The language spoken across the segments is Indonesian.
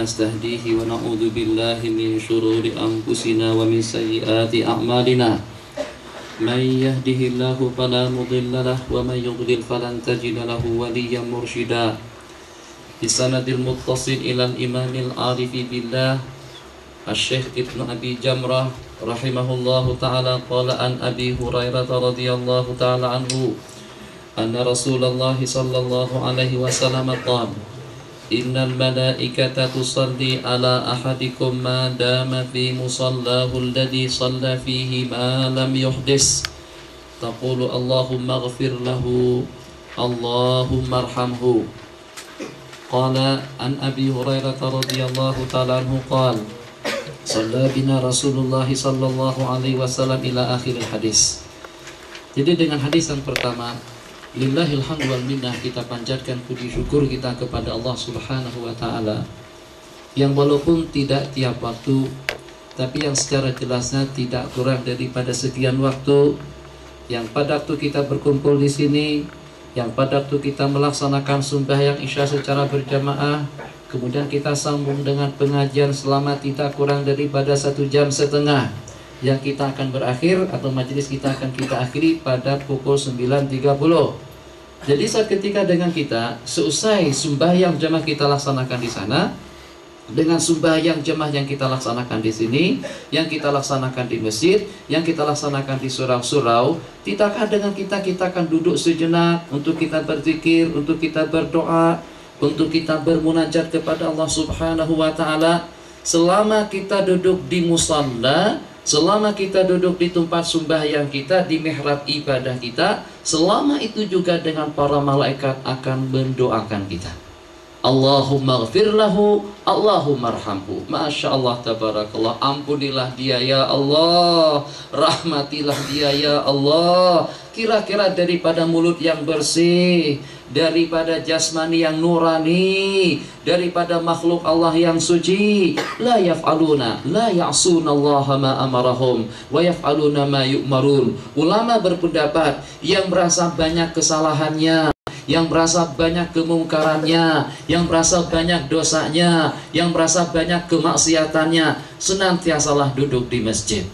ونستهديه ونعوذ بالله من شرور أنفسنا ومن سيئات أعمالنا من يهده الله فلا مضل له ومن يضلل فلن تجد له وليا مرشدا بسند المتصل إلى الإمام العارف بالله الشيخ ابن أبي جمرة رحمه الله تعالى قال عن أبي هريرة رضي الله تعالى عنه أن رسول الله صلى الله عليه وسلم قال إن الملائكة تصلي على أحدكم ما دام في مصلاه الذي صلى فيه ما لم يحدث تقول اللهم اغفر له اللهم ارحمه. قال عن أبي هريرة رضي الله تعالى عنه قال صلى بنا رسول الله صلى الله عليه وسلم إلى آخر الحديث. Jadi dengan hadis yang pertama, lillahil hamdu wal minnah, kita panjatkan puji syukur kita kepada Allah Subhanahu wa taala yang walaupun tidak tiap waktu tapi yang secara jelasnya tidak kurang daripada sekian waktu, yang pada waktu kita berkumpul di sini, yang pada waktu kita melaksanakan sembahyang Isya secara berjamaah, kemudian kita sambung dengan pengajian selama tidak kurang daripada 1 jam setengah, yang kita akan berakhir atau majelis kita akan kita akhiri pada pukul 9.30. Jadi saat ketika dengan kita seusai sembahyang jamaah kita laksanakan di sana, dengan sembahyang jamaah yang kita laksanakan di sini, yang kita laksanakan di masjid, yang kita laksanakan di surau-surau, tidakkah dengan kita akan duduk sejenak untuk kita berzikir, untuk kita berdoa, untuk kita bermunajat kepada Allah Subhanahu wa taala. Selama kita duduk di musalla, selama kita duduk di tempat sembahyang kita, di mihrab ibadah kita, selama itu juga dengan para malaikat akan mendoakan kita. Allahumma ghfir lahu, Allahumma arhamhu. Masya Allah, tabarakallah. Ampunilah dia ya Allah, rahmatilah dia ya Allah. Kira-kira daripada mulut yang bersih, daripada jasmani yang nurani, daripada makhluk Allah yang suci, la yaf'aluna la ya'sunallaha ma amarahum wa yaf'aluna ma yu'marun. Ulama berpendapat yang merasa banyak kesalahannya, yang merasa banyak kemungkarannya, yang merasa banyak dosanya, yang merasa banyak kemaksiatannya, senantiasalah duduk di masjid,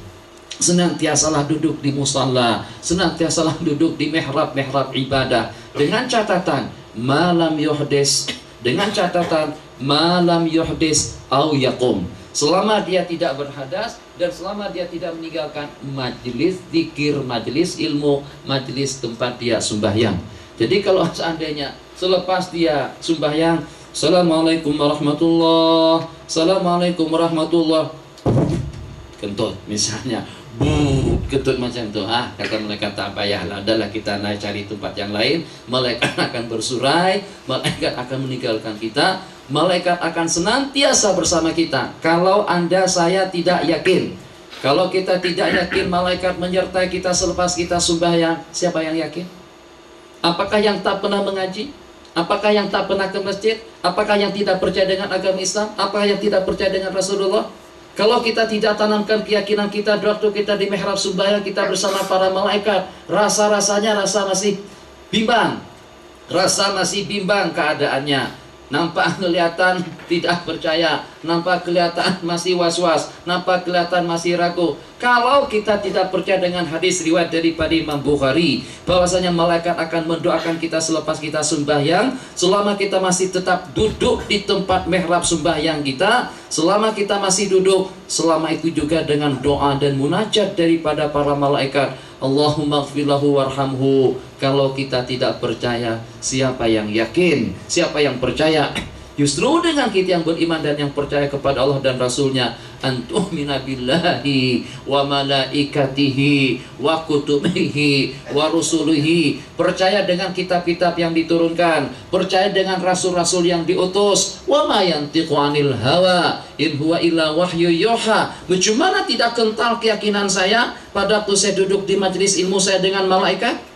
senantiasalah duduk di musalla, senantiasalah duduk di mihrab-mihrab ibadah, dengan catatan malam yuhdis, dengan catatan malam yuhdis au yaqum, selama dia tidak berhadas dan selama dia tidak meninggalkan majelis zikir, majelis ilmu, majelis tempat dia sembahyang. Jadi kalau seandainya selepas dia sembahyang, Assalamualaikum warahmatullah, Assalamualaikum warahmatullah, kentut misalnya, ketut macam itu, kata malaikat tak payahlah, adalah kita naik cari tempat yang lain. Malaikat akan bersurai, malaikat akan meninggalkan kita, malaikat akan senantiasa bersama kita. Kalau Anda saya tidak yakin, kalau kita tidak yakin malaikat menyertai kita selepas kita sembahyang, siapa yang yakin? Apakah yang tak pernah mengaji? Apakah yang tak pernah ke masjid? Apakah yang tidak percaya dengan agama Islam? Apakah yang tidak percaya dengan Rasulullah? Kalau kita tidak tanamkan keyakinan kita waktu kita di mihrab sembahyang kita bersama para malaikat, rasa-rasanya rasa masih bimbang, rasa masih bimbang keadaannya. Nampak kelihatan tidak percaya, nampak kelihatan masih was-was, nampak kelihatan masih ragu. Kalau kita tidak percaya dengan hadis riwayat daripada Imam Bukhari, bahwasanya malaikat akan mendoakan kita selepas kita sembahyang, selama kita masih tetap duduk di tempat mihrab sembahyang kita, selama kita masih duduk, selama itu juga dengan doa dan munajat daripada para malaikat, Allahumma ghfirlahu warhamhu. Kalau kita tidak percaya, siapa yang yakin? Siapa yang percaya? Justru dengan kita yang beriman dan yang percaya kepada Allah dan Rasulnya, antu'mina billahi wa malaikatihi wa kutubihi wa rusulihi, percaya dengan kitab-kitab yang diturunkan, percaya dengan rasul-rasul yang diutus. Wa ma yantiqu 'anil hawa in huwa illa wahyu yuha. Bagaimana tidak kental keyakinan saya pada waktu saya duduk di majelis ilmu saya dengan malaikat?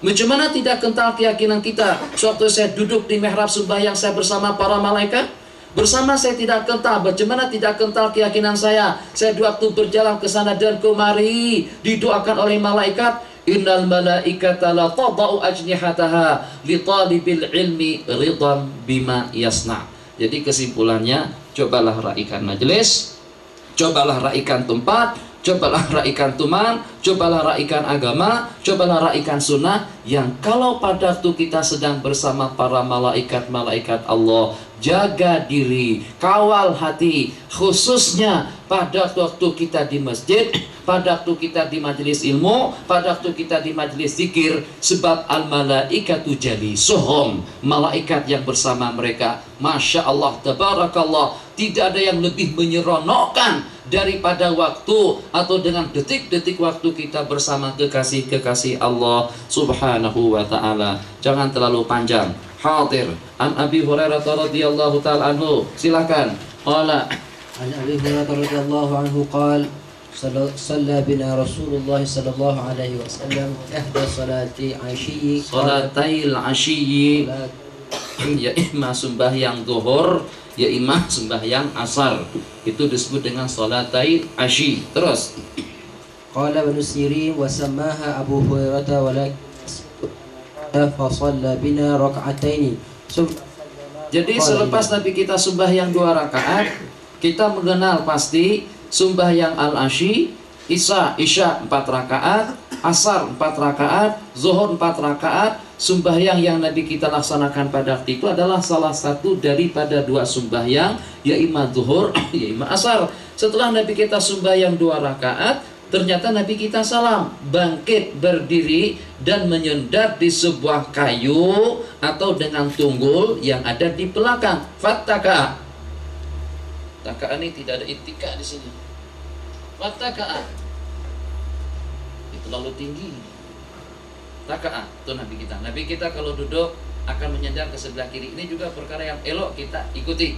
Bagaimana tidak kental keyakinan kita suatu saya duduk di mihrab sembahyang saya bersama para malaikat? Bersama saya tidak kental. Bagaimana tidak kental keyakinan saya waktu berjalan ke sana dan kemari didoakan oleh malaikat. Innal malaikata la tadau ajnihataha li talibil ilmi ridam bima yasna. Jadi kesimpulannya, cobalah raikan majelis, cobalah raikan tempat, cobalah raikan teman, cobalah raikan agama, cobalah raikan sunnah, yang kalau pada waktu kita sedang bersama para malaikat-malaikat Allah, jaga diri, kawal hati, khususnya pada waktu kita di masjid, pada waktu kita di majelis ilmu, pada waktu kita di majelis zikir, sebab al-malaikatu jalisuhum, malaikat yang bersama mereka, Masya Allah, tabarakallah, tidak ada yang lebih menyeronokkan daripada waktu atau dengan detik-detik waktu kita bersama kekasih-kekasih Allah subhanahu wa ta'ala. Jangan terlalu panjang. Hadir an Abi Hurairah radhiyallahu ta'ala anhu, silakan. Qala an Abi Hurairah radhiyallahu anhu qala صلى بنا رسول الله صلى الله عليه وسلم إحدى صلاتي عشي صلاتي العشي, ya imma sembahyang zuhur, ya imma sembahyang asar, itu disebut dengan salatai asyi. Terus qala Ibnu Sirin wa sammaha Abu Hurairah walakin fa bina raka'ataini. Jadi selepas Nabi kita sembahyang 2 rakaat, kita mengenal pasti sembahyang al-asyi, isya 4 rakaat, asar 4 rakaat, zuhur 4 rakaat. Sembahyang yang Nabi kita laksanakan pada waktu itu adalah salah satu daripada 2 sembahyang, ya imma zuhur, ya imma asar. Setelah Nabi kita sembahyang 2 rakaat, ternyata Nabi kita salam, bangkit berdiri dan menyendar di sebuah kayu atau dengan tunggul yang ada di belakang. Fattaka. Taka ini tidak ada itika di sini. Fattaka. Itu terlalu tinggi. Taka'ah, itu Nabi kita. Nabi kita kalau duduk akan menyandar ke sebelah kiri. Ini juga perkara yang elok kita ikuti.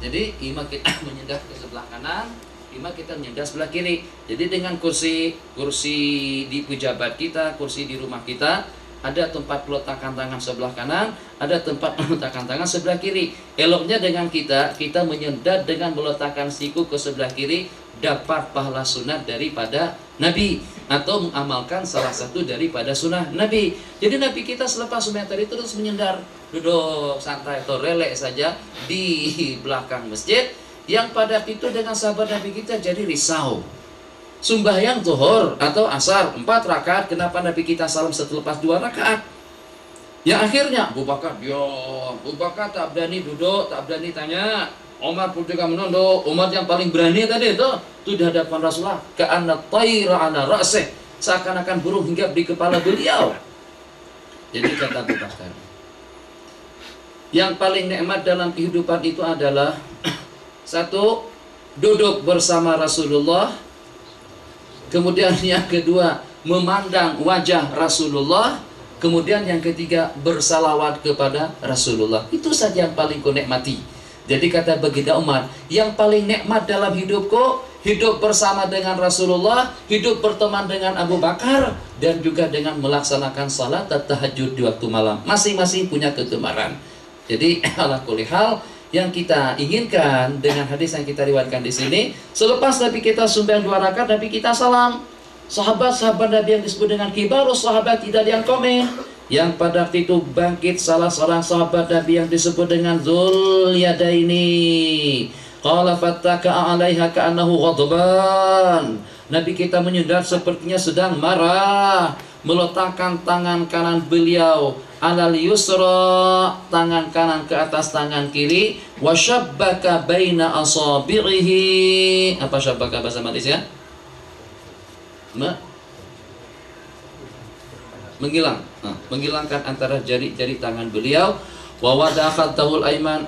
Jadi imam kita menyandar ke sebelah kanan, imam kita menyandar sebelah kiri. Jadi dengan kursi di pejabat kita, kursi di rumah kita, ada tempat peletakan tangan sebelah kanan, ada tempat meletakkan tangan sebelah kiri. Eloknya dengan kita menyandar dengan meletakkan siku ke sebelah kiri, dapat pahala sunat daripada Nabi, atau mengamalkan salah satu daripada sunnah Nabi. Jadi Nabi kita selepas sembahyang tadi terus menyendar, duduk santai atau relek saja di belakang masjid, yang pada itu dengan sahabat Nabi kita jadi risau. Sembahyang zuhur atau asar 4 rakaat, kenapa Nabi kita salam selepas 2 rakaat? Yang akhirnya Abu Bakar diam, Abu Bakar tak berani duduk, tak berani tanya. Umar pun juga menunduk. Umar yang paling berani tadi itu di hadapan Rasulullah, ka'anna tayra ala ra'sih, seakan-akan burung hinggap di kepala beliau. Jadi kata Abu Bakar, yang paling nikmat dalam kehidupan itu adalah satu, duduk bersama Rasulullah. Kemudian yang kedua, memandang wajah Rasulullah. Kemudian yang ketiga, bersalawat kepada Rasulullah. Itu saja yang paling ku nikmati. Jadi kata baginda Umar, yang paling nikmat dalam hidupku, hidup bersama dengan Rasulullah, hidup berteman dengan Abu Bakar, dan juga dengan melaksanakan salat tahajud di waktu malam. Masing-masing punya kegemaran. Jadi ala kulli hal, yang kita inginkan dengan hadis yang kita riwayatkan di sini, selepas Nabi kita sembahyang 2 rakaat, Nabi kita salam. Sahabat-sahabat Nabi yang disebut dengan kibarus sahabat tidak ada yang komen. Yang pada waktu itu bangkit salah seorang sahabat Nabi yang disebut dengan Dzul Yadaini. Qala fattaka 'alaiha ka'annahu ghadban. Nabi kita menyendar sepertinya sedang marah, meletakkan tangan kanan beliau alal yusra, tangan kanan ke atas tangan kiri, wa syabbaka baina asabi'ihi. Apa syabbaka bahasa Malaysia? Menghilang, menghilangkan antara jari-jari tangan beliau, wa wada'akhadahul aiman,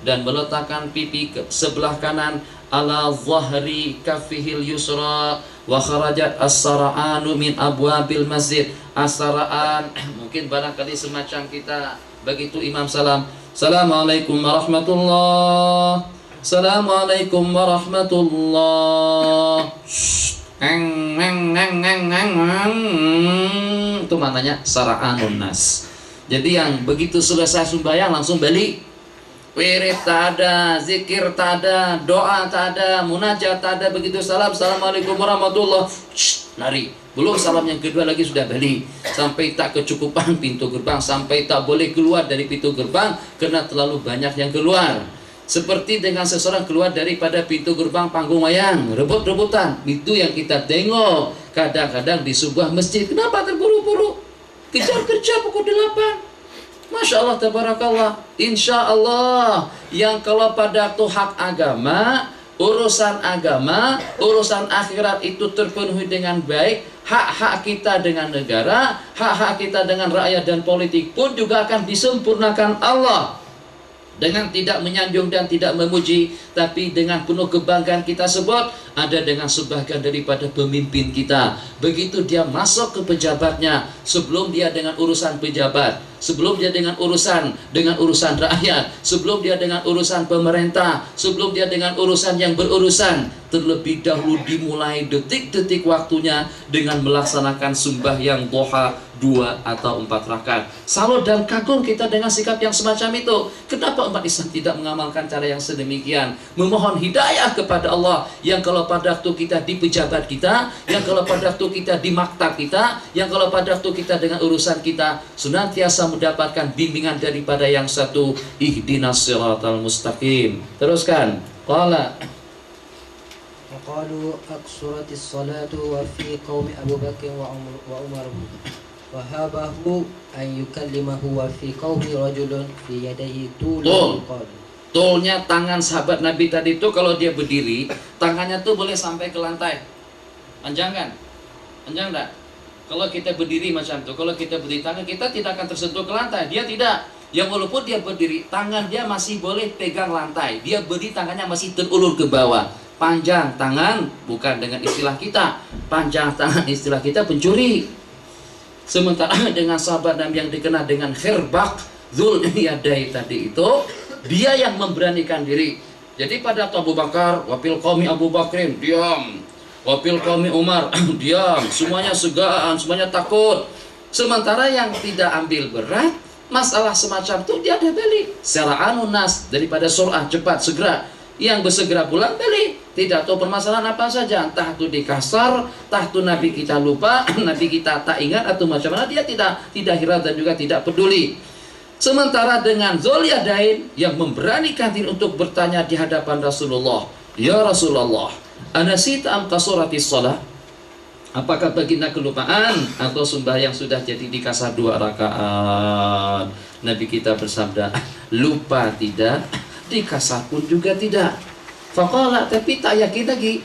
dan meletakkan pipi ke sebelah kanan ala zahri kafihil yusra, wa kharajat as-sara'anu min abwabil masjid. As-sara'an mungkin barangkali semacam kita begitu imam salam, assalamualaikum warahmatullah, assalamualaikum warahmatullah, itu maknanya sara'anun nas. Jadi yang begitu selesai sembahyang langsung balik. Wirid tak ada, zikir tak ada, doa tak ada, munajat tak ada. Begitu salam, assalamualaikum warahmatullah, lari. Belum salam yang kedua lagi sudah balik. Sampai tak kecukupan pintu gerbang, sampai tak boleh keluar dari pintu gerbang karena terlalu banyak yang keluar. Seperti dengan seseorang keluar daripada pintu gerbang panggung wayang, rebut-rebutan. Itu yang kita tengok kadang-kadang di sebuah masjid. Kenapa terburu-buru? Kejar-kejar pukul 8. Masya Allah, tabarakallah. Insya Allah, yang kalau pada waktu hak agama, urusan agama, urusan akhirat itu terpenuhi dengan baik, hak-hak kita dengan negara, hak-hak kita dengan rakyat dan politik pun juga akan disempurnakan Allah. Dengan tidak menyanjung dan tidak memuji, tapi dengan penuh kebanggaan kita sebut, ada dengan sebagian daripada pemimpin kita. Begitu dia masuk ke pejabatnya, sebelum dia dengan urusan pejabat, sebelum dia dengan urusan rakyat, sebelum dia dengan urusan pemerintah, sebelum dia dengan urusan yang berurusan, terlebih dahulu dimulai detik-detik waktunya dengan melaksanakan sembahyang duha 2 atau 4 rakaat. Salut dan kagum kita dengan sikap yang semacam itu. Kenapa umat Islam tidak mengamalkan cara yang sedemikian? Memohon hidayah kepada Allah, yang kalau pada waktu kita di pejabat kita, yang kalau pada waktu kita di maktab kita, yang kalau pada waktu kita dengan urusan kita, senantiasa mendapatkan bimbingan daripada yang satu, ihdinas siratal mustaqim. Teruskan. Qala وقالوا أقصرت الصلاة وفي قوم أبو بكر وعمر وهابه أن يكلمه وفي قوم رجل في يديه طول يقال. Tolnya tangan sahabat Nabi tadi itu kalau dia berdiri, tangannya tuh boleh sampai ke lantai. Panjang kan? Panjang enggak? Kalau kita berdiri macam itu, kalau kita berdiri, tangan kita tidak akan tersentuh ke lantai. Dia tidak. Yang walaupun dia berdiri, tangan dia masih boleh pegang lantai. Dia berdiri, tangannya masih terulur ke bawah. Panjang tangan, bukan dengan istilah kita. Panjang tangan istilah kita pencuri. Sementara dengan sahabat Nabi yang dikenal dengan khirbak, Dzul Yadai tadi itu, dia yang memberanikan diri. Jadi pada Abu Bakar, wafil qaumi Abu Bakrin, diam. Wafil qaumi Umar, diam. Semuanya segaan, semuanya takut. Sementara yang tidak ambil berat, masalah semacam itu dia ada balik. Sera'anun nas, daripada surah, cepat, segera. Yang bersegera pulang balik. Tidak tahu permasalahan apa saja, entah itu dikasar, entah itu Nabi kita lupa, Nabi kita tak ingat, atau macam mana, dia tidak hirau dan juga tidak peduli. Sementara dengan Dzul Yadain yang memberanikan diri untuk bertanya di hadapan Rasulullah, ya Rasulullah, anasita am qasuratis shalah? Apakah baginda kelupaan atau sembahyang sudah jadi dikasar 2 rakaat? Nabi kita bersabda, lupa tidak, dikasar pun juga tidak. Faqala, tapi tak yakin lagi.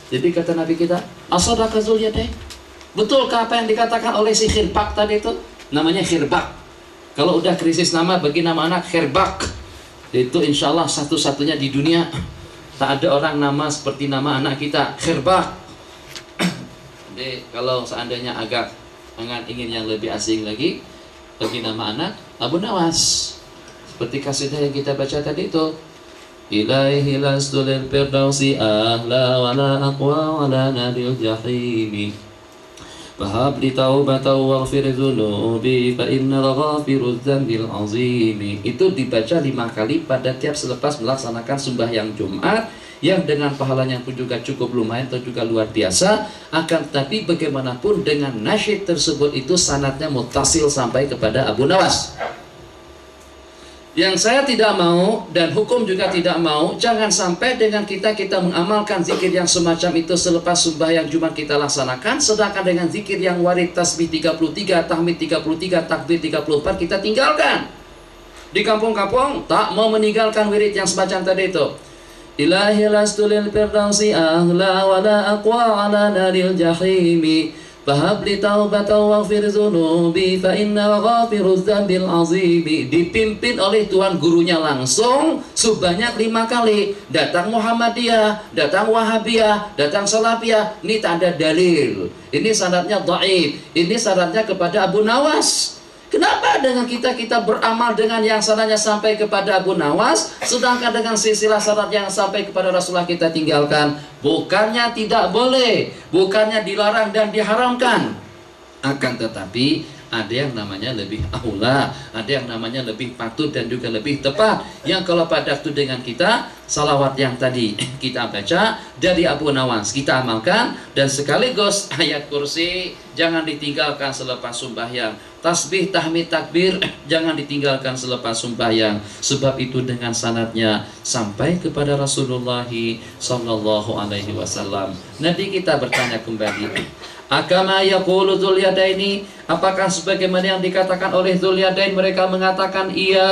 Jadi kata Nabi kita, asadaka Dzul Yadain? Betulkah apa yang dikatakan oleh si khirbak tadi itu? Namanya khirbak. Kalau udah krisis nama, bagi nama anak khirbak. Itu insya Allah satu-satunya di dunia. Tak ada orang nama seperti nama anak kita, khirbak. Jadi kalau seandainya agak ingin yang lebih asing lagi, bagi nama anak, Abu Nawas. Seperti kasidah yang kita baca tadi itu. Ilaihi lastu lil firdausi ahla wala aqwa wala nadil jahimi. Fahab li taubatan waghfir dzunubi fa innal ghafirudz dzambil azimi. Itu dibaca 5 kali pada tiap selepas melaksanakan sembahyang Jumat, yang dengan pahalanya pun juga cukup lumayan atau juga luar biasa. Akan tetapi bagaimanapun dengan nasyid tersebut itu sanadnya muttasil sampai kepada Abu Nawas. Yang saya tidak mau dan hukum juga tidak mau, jangan sampai dengan kita mengamalkan zikir yang semacam itu selepas sembahyang Jumat kita laksanakan, sedangkan dengan zikir yang warid tasbih 33, tahmid 33, takbir 34 kita tinggalkan. Di kampung-kampung tak mau meninggalkan wirid yang semacam tadi itu. Ilahi lastu lil firdausi ahla wala aqwa ala naril jahimi. Fahab li taubatan waghfir dzunubi fa innal ghafirudz dzambil azimi. Dipimpin oleh tuan gurunya langsung sebanyak 5 kali. Datang Muhammadiyah, datang Wahabiyah, datang Salafiyah, ini tak ada dalil. Ini syaratnya dhaif. Ini syaratnya kepada Abu Nawas. Kenapa dengan kita beramal dengan yang syaratnya sampai kepada Abu Nawas, sedangkan dengan silsilah syarat yang sampai kepada Rasulullah kita tinggalkan? Bukannya tidak boleh, bukannya dilarang dan diharamkan, akan tetapi ada yang namanya lebih aula, ada yang namanya lebih patut dan juga lebih tepat. Yang kalau pada waktu dengan kita, salawat yang tadi kita baca dari Abu Nawas kita amalkan, dan sekaligus ayat kursi jangan ditinggalkan selepas sembahyang. tasbih, tahmid, takbir jangan ditinggalkan selepas sembahyang, sebab itu dengan sanadnya sampai kepada Rasulullah sallallahu alaihi wasallam. Nabi kita bertanya kembali, akama yaqulu Dzul Yadaini, apakah sebagaimana yang dikatakan oleh Dzul Yadain? Mereka mengatakan iya.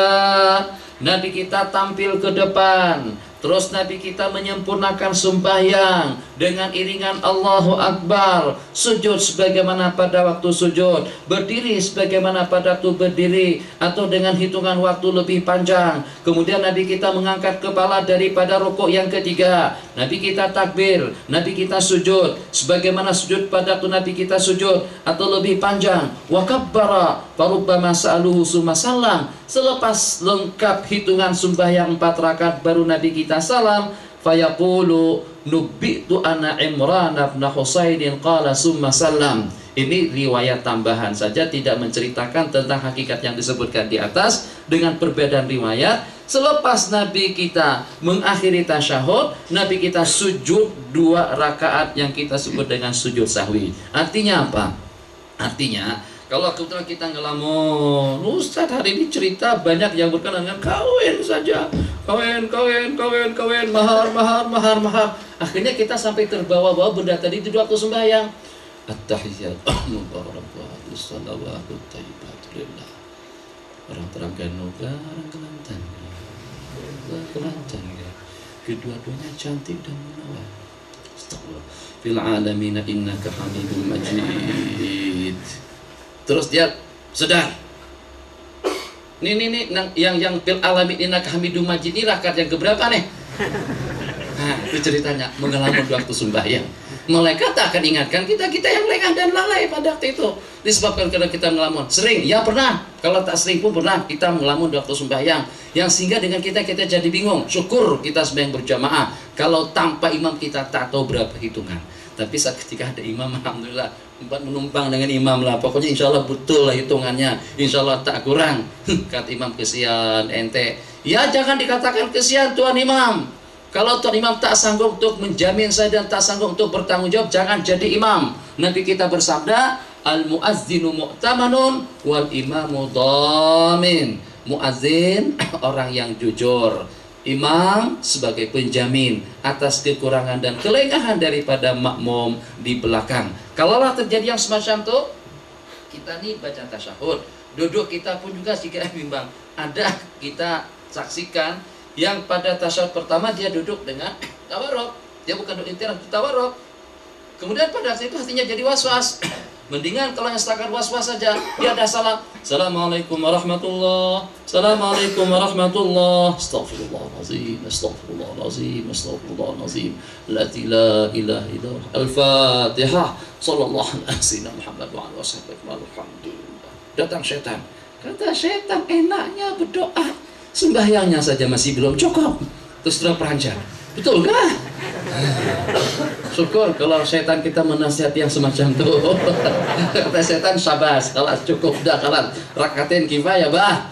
Nabi kita tampil ke depan, terus Nabi kita menyempurnakan sembahyang dengan iringan Allahu Akbar, sujud sebagaimana pada waktu sujud, berdiri sebagaimana pada waktu berdiri, atau dengan hitungan waktu lebih panjang. Kemudian Nabi kita mengangkat kepala daripada rukuk yang ketiga, Nabi kita takbir, Nabi kita sujud sebagaimana sujud pada waktu Nabi kita sujud atau lebih panjang. Wa kabbara farubbama sa'aluhu summa sallam. Selepas lengkap hitungan sembahyang 4 rakaat baru Nabi kita salam. Fayaqulu nubbitu ana Imran bin Husainin qala summa sallam. Ini riwayat tambahan saja, tidak menceritakan tentang hakikat yang disebutkan di atas. Dengan perbedaan riwayat, selepas Nabi kita mengakhiri tasyahud, Nabi kita sujud 2 rakaat yang kita sebut dengan sujud sahwi. Artinya apa? Artinya kalau kebetulan kita ngelamun, Ustaz hari ini cerita banyak yang berkenaan dengan kawin saja, kawin, mahar. Akhirnya kita sampai terbawa-bawa benda tadi di waktu sembahyang. At-tahiyyat mubarakatuh salawatu thayyibatu lillah. Orang Terengganu, orang Kelantan, ya. Kedua-duanya cantik dan menawan. Astagfirullah. Fil alamin innaka hamidum majid. Terus dia sedar. Ini yang fil alamin innaka hamidum majid ini rakaat yang keberapa nih? Nah, itu ceritanya mengelamun waktu sembahyang. Malaikat tak akan ingatkan kita yang lengah dan lalai pada waktu itu. Disebabkan karena kita melamun. Sering, ya pernah. Kalau tak sering pun pernah kita melamun waktu sembahyang. Yang sehingga dengan kita jadi bingung. Syukur kita sembahyang berjamaah. Kalau tanpa imam kita tak tahu berapa hitungan. Tapi saat ketika ada imam, alhamdulillah, menumpang dengan imam lah. Pokoknya insya Allah betul lah hitungannya. Insya Allah tak kurang. Kata imam, kesian ente. Ya jangan dikatakan kesian Tuan Imam. Kalau Tuan Imam tak sanggup untuk menjamin saya dan tak sanggup untuk bertanggung jawab, jangan jadi imam. Nabi kita bersabda, al-muazzinu mu'tamanun wal imamu dhamin. Muazzin orang yang jujur, imam sebagai penjamin atas kekurangan dan kelengahan daripada makmum di belakang. Kalaulah terjadi yang semacam itu, kita nih baca tasyahud, duduk kita pun juga jika bimbang. Ada kita saksikan yang pada tasyahud pertama dia duduk dengan tawarruk, dia bukan duduk intirak, tawarruk. Kemudian pada saat itu hatinya jadi was-was. Mendingan kalau yang setakat was-was saja, dia ada salam, assalamualaikum warahmatullah, assalamualaikum warahmatullah, astaghfirullahalazim, astaghfirullahalazim, astaghfirullahalazim, la ilaha illallah, al-fatihah, sallallahu alaihi wasallam, Muhammad wa alihi wasallam, alhamdulillah. Datang setan, kata setan, enaknya berdoa, sembahyangnya saja masih belum cukup, terus sudah peranjat. Betul kan? Syukur kalau setan kita menasihati yang semacam itu. Kata setan, sabas, kalau cukup dah kalah rakatain kifayah bah,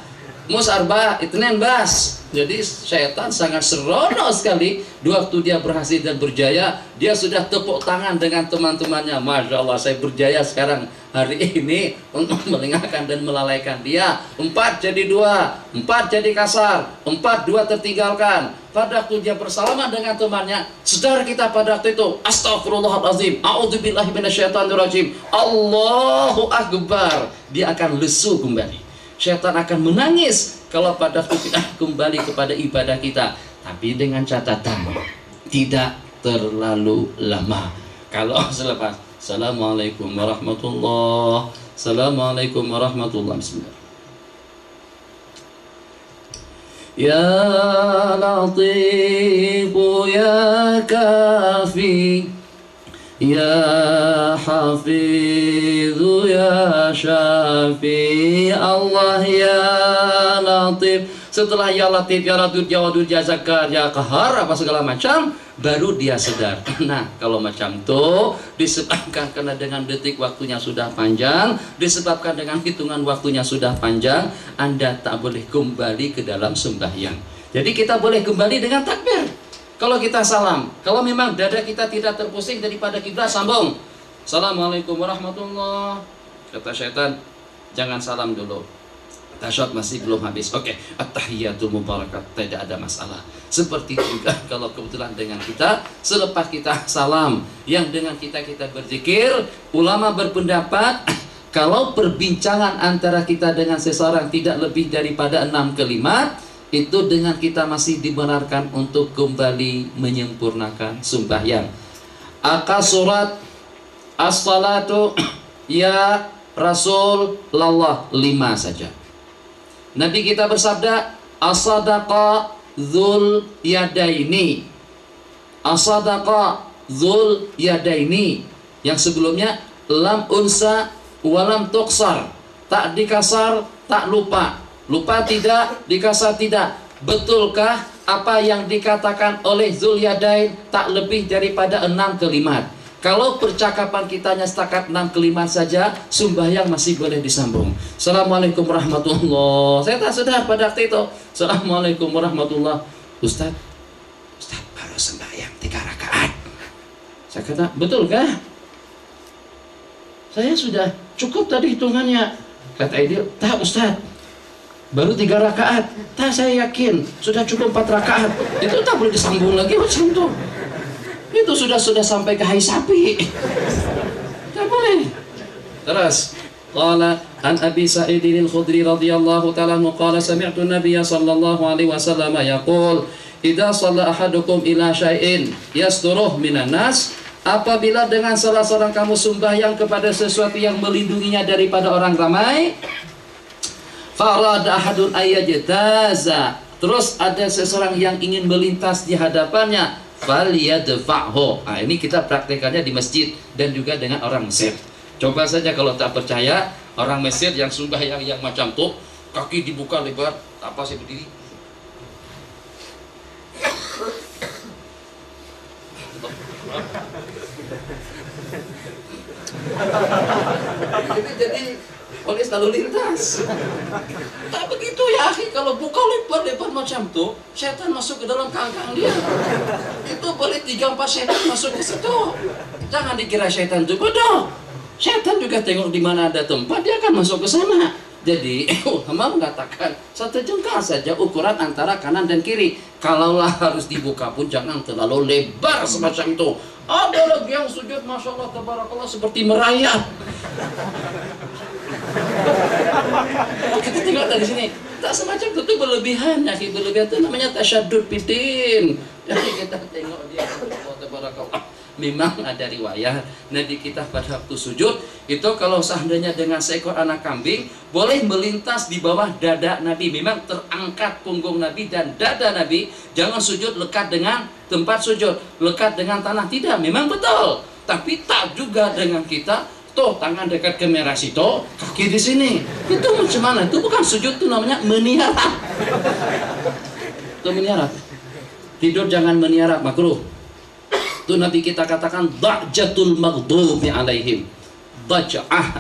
mus arba itnen bas. Jadi setan sangat seronok sekali. Waktu dia berhasil dan berjaya, dia sudah tepuk tangan dengan teman-temannya. Masya Allah, saya berjaya sekarang hari ini untuk melengahkan dan melalaikan dia. 4 jadi 2, 4 jadi kasar, 4 2 tertinggalkan. Pada waktu dia bersalaman dengan temannya, saudara kita pada waktu itu, astagfirullahalazim, a'udzubillahi minasyaitonirrajim, Allahu Akbar. Dia akan lesu kembali. Syaitan akan menangis kalau pada waktu kita kembali kepada ibadah kita. Tapi dengan catatan, tidak terlalu lama. Kalau selepas assalamualaikum warahmatullah, assalamualaikum warahmatullah, bismillah. Ya Latifu ya Kafi, ya Hafidhu ya Syafi, Allah ya Latif. Setelah ya Latif, ya Radud, ya Wadud, ya Zakar, ya Qahar, apa segala macam, baru dia sadar. Nah, kalau macam itu disebabkan karena dengan detik waktunya sudah panjang, disebabkan dengan hitungan waktunya sudah panjang, Anda tak boleh kembali ke dalam sembahyang. Jadi kita boleh kembali dengan takbir. Kalau kita salam, kalau memang dada kita tidak terpusing daripada kiblat, sambung. Assalamualaikum warahmatullah. Kata syaitan, Jangan salam dulu. Tasyahud masih belum habis. Oke, at-tahiyatul mubarakat, tidak ada masalah. Seperti juga kalau kebetulan dengan kita, selepas kita salam, yang dengan kita berzikir, ulama berpendapat kalau perbincangan antara kita dengan seseorang tidak lebih daripada 6 kalimat, itu dengan kita masih dibenarkan untuk kembali menyempurnakan sembahyang. Surat as-salatu ya Rasulullah 5 saja. Nabi kita bersabda, as-sadaqa dzul yadaini. As-sadaqa dzul yadaini. Yang sebelumnya lam unsa walam tuqsar. Tak dikasar, tak lupa. Lupa tidak, dikasar tidak. Betulkah apa yang dikatakan oleh Dzul Yadain tak lebih daripada 6 kalimat? Kalau percakapan kitanya setakat 6 kalimat saja, sembahyang masih boleh disambung. Assalamualaikum warahmatullah. Saya tak sedar pada waktu itu. Assalamualaikum warahmatullah. Ustaz baru sembahyang 3 rakaat. Saya kata, betulkah? Saya sudah cukup tadi hitungannya. Kata dia, tak Ustaz, baru 3 rakaat. Tak, saya yakin sudah cukup 4 rakaat. Itu tak boleh disambung lagi macam itu. Itu sudah sampai ke hai sapi. Tak boleh. Terus qala an Abi Sa'id al-Khudri radhiyallahu ta'ala anhu qala sami'tu an-nabiy sallallahu alaihi wasallam yaqul idza shalla ahadukum ila syai'in yasturuh minan nas, apabila dengan salah seorang kamu sembahyang kepada sesuatu yang melindunginya daripada orang ramai, farada ahadun ayyajtaza, terus ada seseorang yang ingin melintas di hadapannya, falyadfa'hu. Nah, ini kita praktekannya di masjid dan juga dengan orang Mesir. Coba saja kalau tak percaya, orang Mesir yang sembahyang yang macam tuh, kaki dibuka lebar, apa sih berdiri? Jadi polis lalu lintas. Tak begitu ya akhi, kalau buka lebar-lebar macam tuh, setan masuk ke dalam kangkang dia. Itu boleh 3-4 setan masuk ke situ. Jangan dikira setan itu bodoh. Setan juga tengok di mana ada tempat, dia akan masuk ke sana. Jadi ulama mengatakan 1 jengkal saja ukuran antara kanan dan kiri. Kalaulah harus dibuka pun jangan terlalu lebar semacam itu. Ada lagi yang sujud masya Allah tabarakallah seperti merayap. Kita tengok dari sini, tak semacam itu berlebihan, ya, berlebihan itu namanya tasyadud fitin. Jadi kita tengok dia, Allah tabarakallah. Memang ada riwayat Nabi kita pada waktu sujud itu kalau seandainya dengan seekor anak kambing boleh melintas di bawah dada Nabi. Memang terangkat punggung Nabi dan dada Nabi. Jangan sujud lekat dengan tempat sujud, lekat dengan tanah, tidak. Memang betul, tapi tak juga dengan kita tuh tangan dekat ke merah situ, kaki di sini. Itu macam mana? Itu bukan sujud, itu namanya meniarap. Itu meniarap. Tidur jangan meniarap, makruh. Itu Nabi kita katakan da'jatul maghdubi alaihim. Daj'ah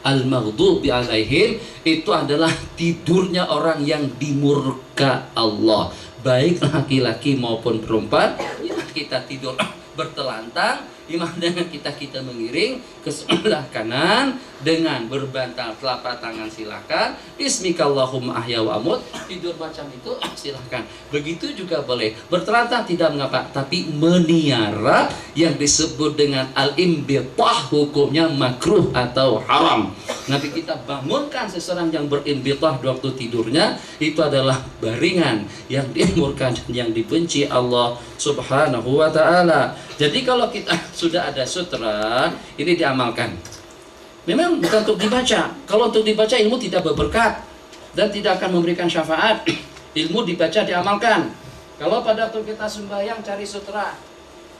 al-maghdubi alaihim itu adalah tidurnya orang yang dimurka Allah. Baik laki-laki maupun perempuan, ya kita tidur bertelantang, di mana dengan kita mengiring ke sebelah kanan dengan berbantal telapak tangan, silakan. Bismikallahumma ahya wa amut, tidur macam itu silakan. Begitu juga boleh bertelantang, tidak mengapa, tapi meniarap yang disebut dengan al-imbitah hukumnya makruh atau haram. Nabi kita bangunkan seseorang yang berimbitah di waktu tidurnya, itu adalah baringan yang dimurka dan yang dibenci Allah Subhanahu wa ta'ala. Jadi kalau kita sudah ada sutra, ini diamalkan. Memang bukan untuk dibaca. Kalau untuk dibaca ilmu tidak berberkat dan tidak akan memberikan syafaat. Ilmu dibaca, diamalkan. Kalau pada waktu kita sembahyang cari sutra,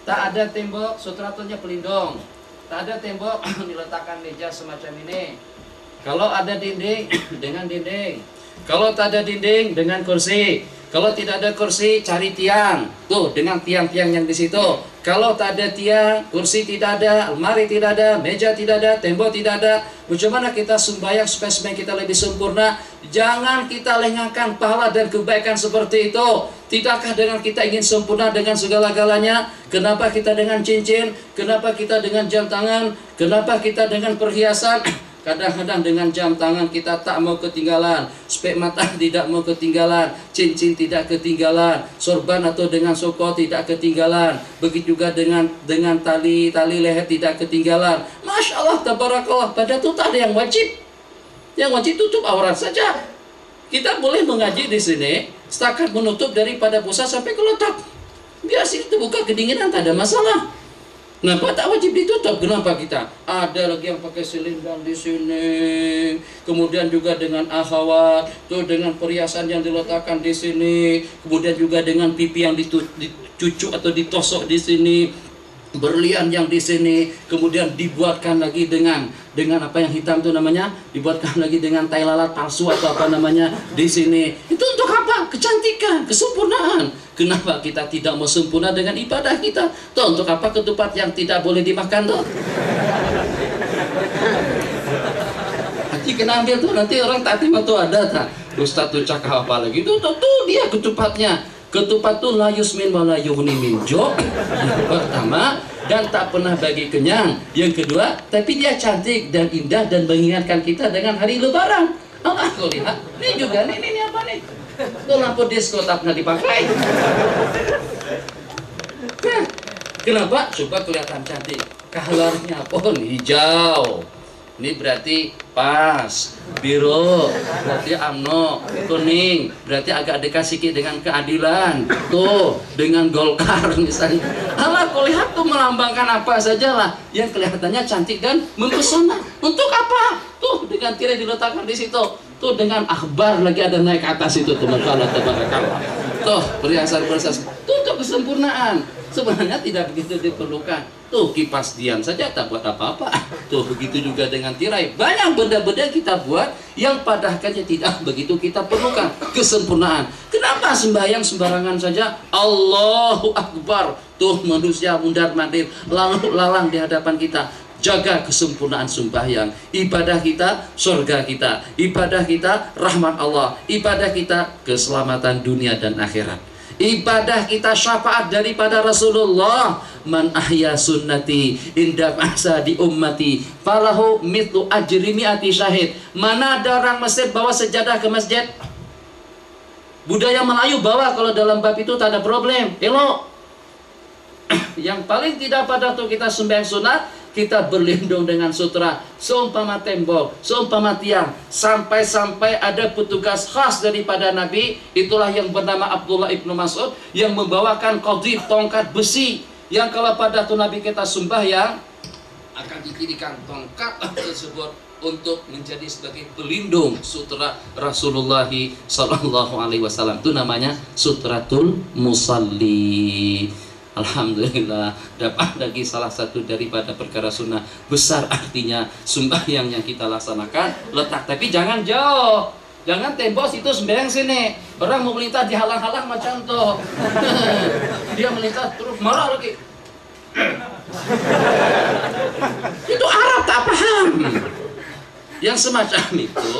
tak ada tembok, sutra itu pelindung. Tak ada tembok, diletakkan meja semacam ini. Kalau ada dinding, dengan dinding. Kalau tak ada dinding, dengan kursi. Kalau tidak ada kursi, cari tiang. Tuh, dengan tiang-tiang yang di situ. Kalau tak ada tiang, kursi tidak ada, almari tidak ada, meja tidak ada, tembok tidak ada. Bagaimana kita sembahyang supaya sembahyang kita lebih sempurna? Jangan kita lengahkan pahala dan kebaikan seperti itu. Tidakkah dengan kita ingin sempurna dengan segala-galanya? Kenapa kita dengan cincin? Kenapa kita dengan jam tangan? Kenapa kita dengan perhiasan? Kadang-kadang dengan jam tangan kita tak mau ketinggalan, spek mata tidak mau ketinggalan, cincin tidak ketinggalan, sorban atau dengan soko tidak ketinggalan. Begitu juga dengan tali leher tidak ketinggalan. Masya Allah, tabarakallah. Pada itu tak ada yang wajib. Yang wajib tutup aurat saja. Kita boleh mengaji di sini, setakat menutup daripada pusat sampai ke letak. Biar sini terbuka kedinginan, tak ada masalah. Kenapa tak wajib ditutup? Kenapa kita? Ada lagi yang pakai selendang di sini. Kemudian juga dengan akhwat, tuh dengan perhiasan yang diletakkan di sini. Kemudian juga dengan pipi yang dicucuk atau ditosok di sini. Berlian yang di sini. Kemudian dibuatkan lagi dengan apa yang hitam itu namanya? Dibuatkan lagi dengan tai lalat palsu atau apa namanya di sini. Itu untuk apa? Kecantikan, kesempurnaan. Kenapa kita tidak mau sempurna dengan ibadah kita? Tuh, untuk apa ketupat yang tidak boleh dimakan tuh? Nanti kena ambil tuh, nanti orang tak terima tuh ada tak? Ustaz tuh cakap apa lagi? Tuh dia ketupatnya. Ketupat tuh la yusmin wa la yughni min ju'. Yang pertama, dan tak pernah bagi kenyang. Yang kedua, tapi dia cantik dan indah dan mengingatkan kita dengan hari lebaran. Allah, kau lihat. Ini juga ini apa nih? Tuh lampu disco tak pernah dipakai. Kenapa? Coba kelihatan cantik. Colornya pun hijau. Ini berarti pas. Biru berarti UMNO. Kuning berarti agak dekat sedikit dengan keadilan. Tuh dengan Golkar misalnya. Allah, kau lihat tuh melambangkan apa saja lah yang kelihatannya cantik dan mempesona. Untuk apa? Tuh dengan tirai diletakkan di situ. Tuh dengan akhbar lagi ada naik ke atas itu tuh, masalah tabarakallah. Tuh perhiasan tuh untuk kesempurnaan. Sebenarnya tidak begitu diperlukan. Tuh kipas diam saja tak buat apa-apa. Tuh begitu juga dengan tirai. Banyak benda-benda kita buat yang pada akhirnya tidak begitu kita perlukan. Kesempurnaan. Kenapa sembahyang sembarangan saja? Allahu Akbar. Tuh manusia mundar-mandir lalu lalang di hadapan kita. Jaga kesempurnaan sembahyang. Ibadah kita surga kita. Ibadah kita rahmat Allah. Ibadah kita keselamatan dunia dan akhirat. Ibadah kita syafaat daripada Rasulullah. Man ahya sunnati inda masa di ummati falahu mithlu ajri mi'ati syahid. Mana ada orang Mesir bawa sejadah ke masjid? Budaya Melayu bawa, kalau dalam bab itu tak ada problem. Elok. Yang paling tidak pada tuh kita sembahyang sunat, kita berlindung dengan sutra, seumpama tembok, seumpama tiang, sampai-sampai ada petugas khas daripada Nabi, itulah yang bernama Abdullah ibnu Mas'ud, yang membawakan qadhif, tongkat besi, yang kalau pada tuh Nabi kita sembahyang akan didirikan tongkat tersebut untuk menjadi sebagai pelindung sutra Rasulullah sallallahu alaihi wasallam. Itu namanya sutratul musalli. Alhamdulillah, dapat lagi salah satu daripada perkara sunnah besar, artinya sembahyang yang kita laksanakan letak, tapi jangan jauh, jangan tembok situ sembahyang sini. Orang mau melintas dihalang-halang macam tuh. Dia melintas terus marah lagi. Itu Arab tak paham. Yang semacam itu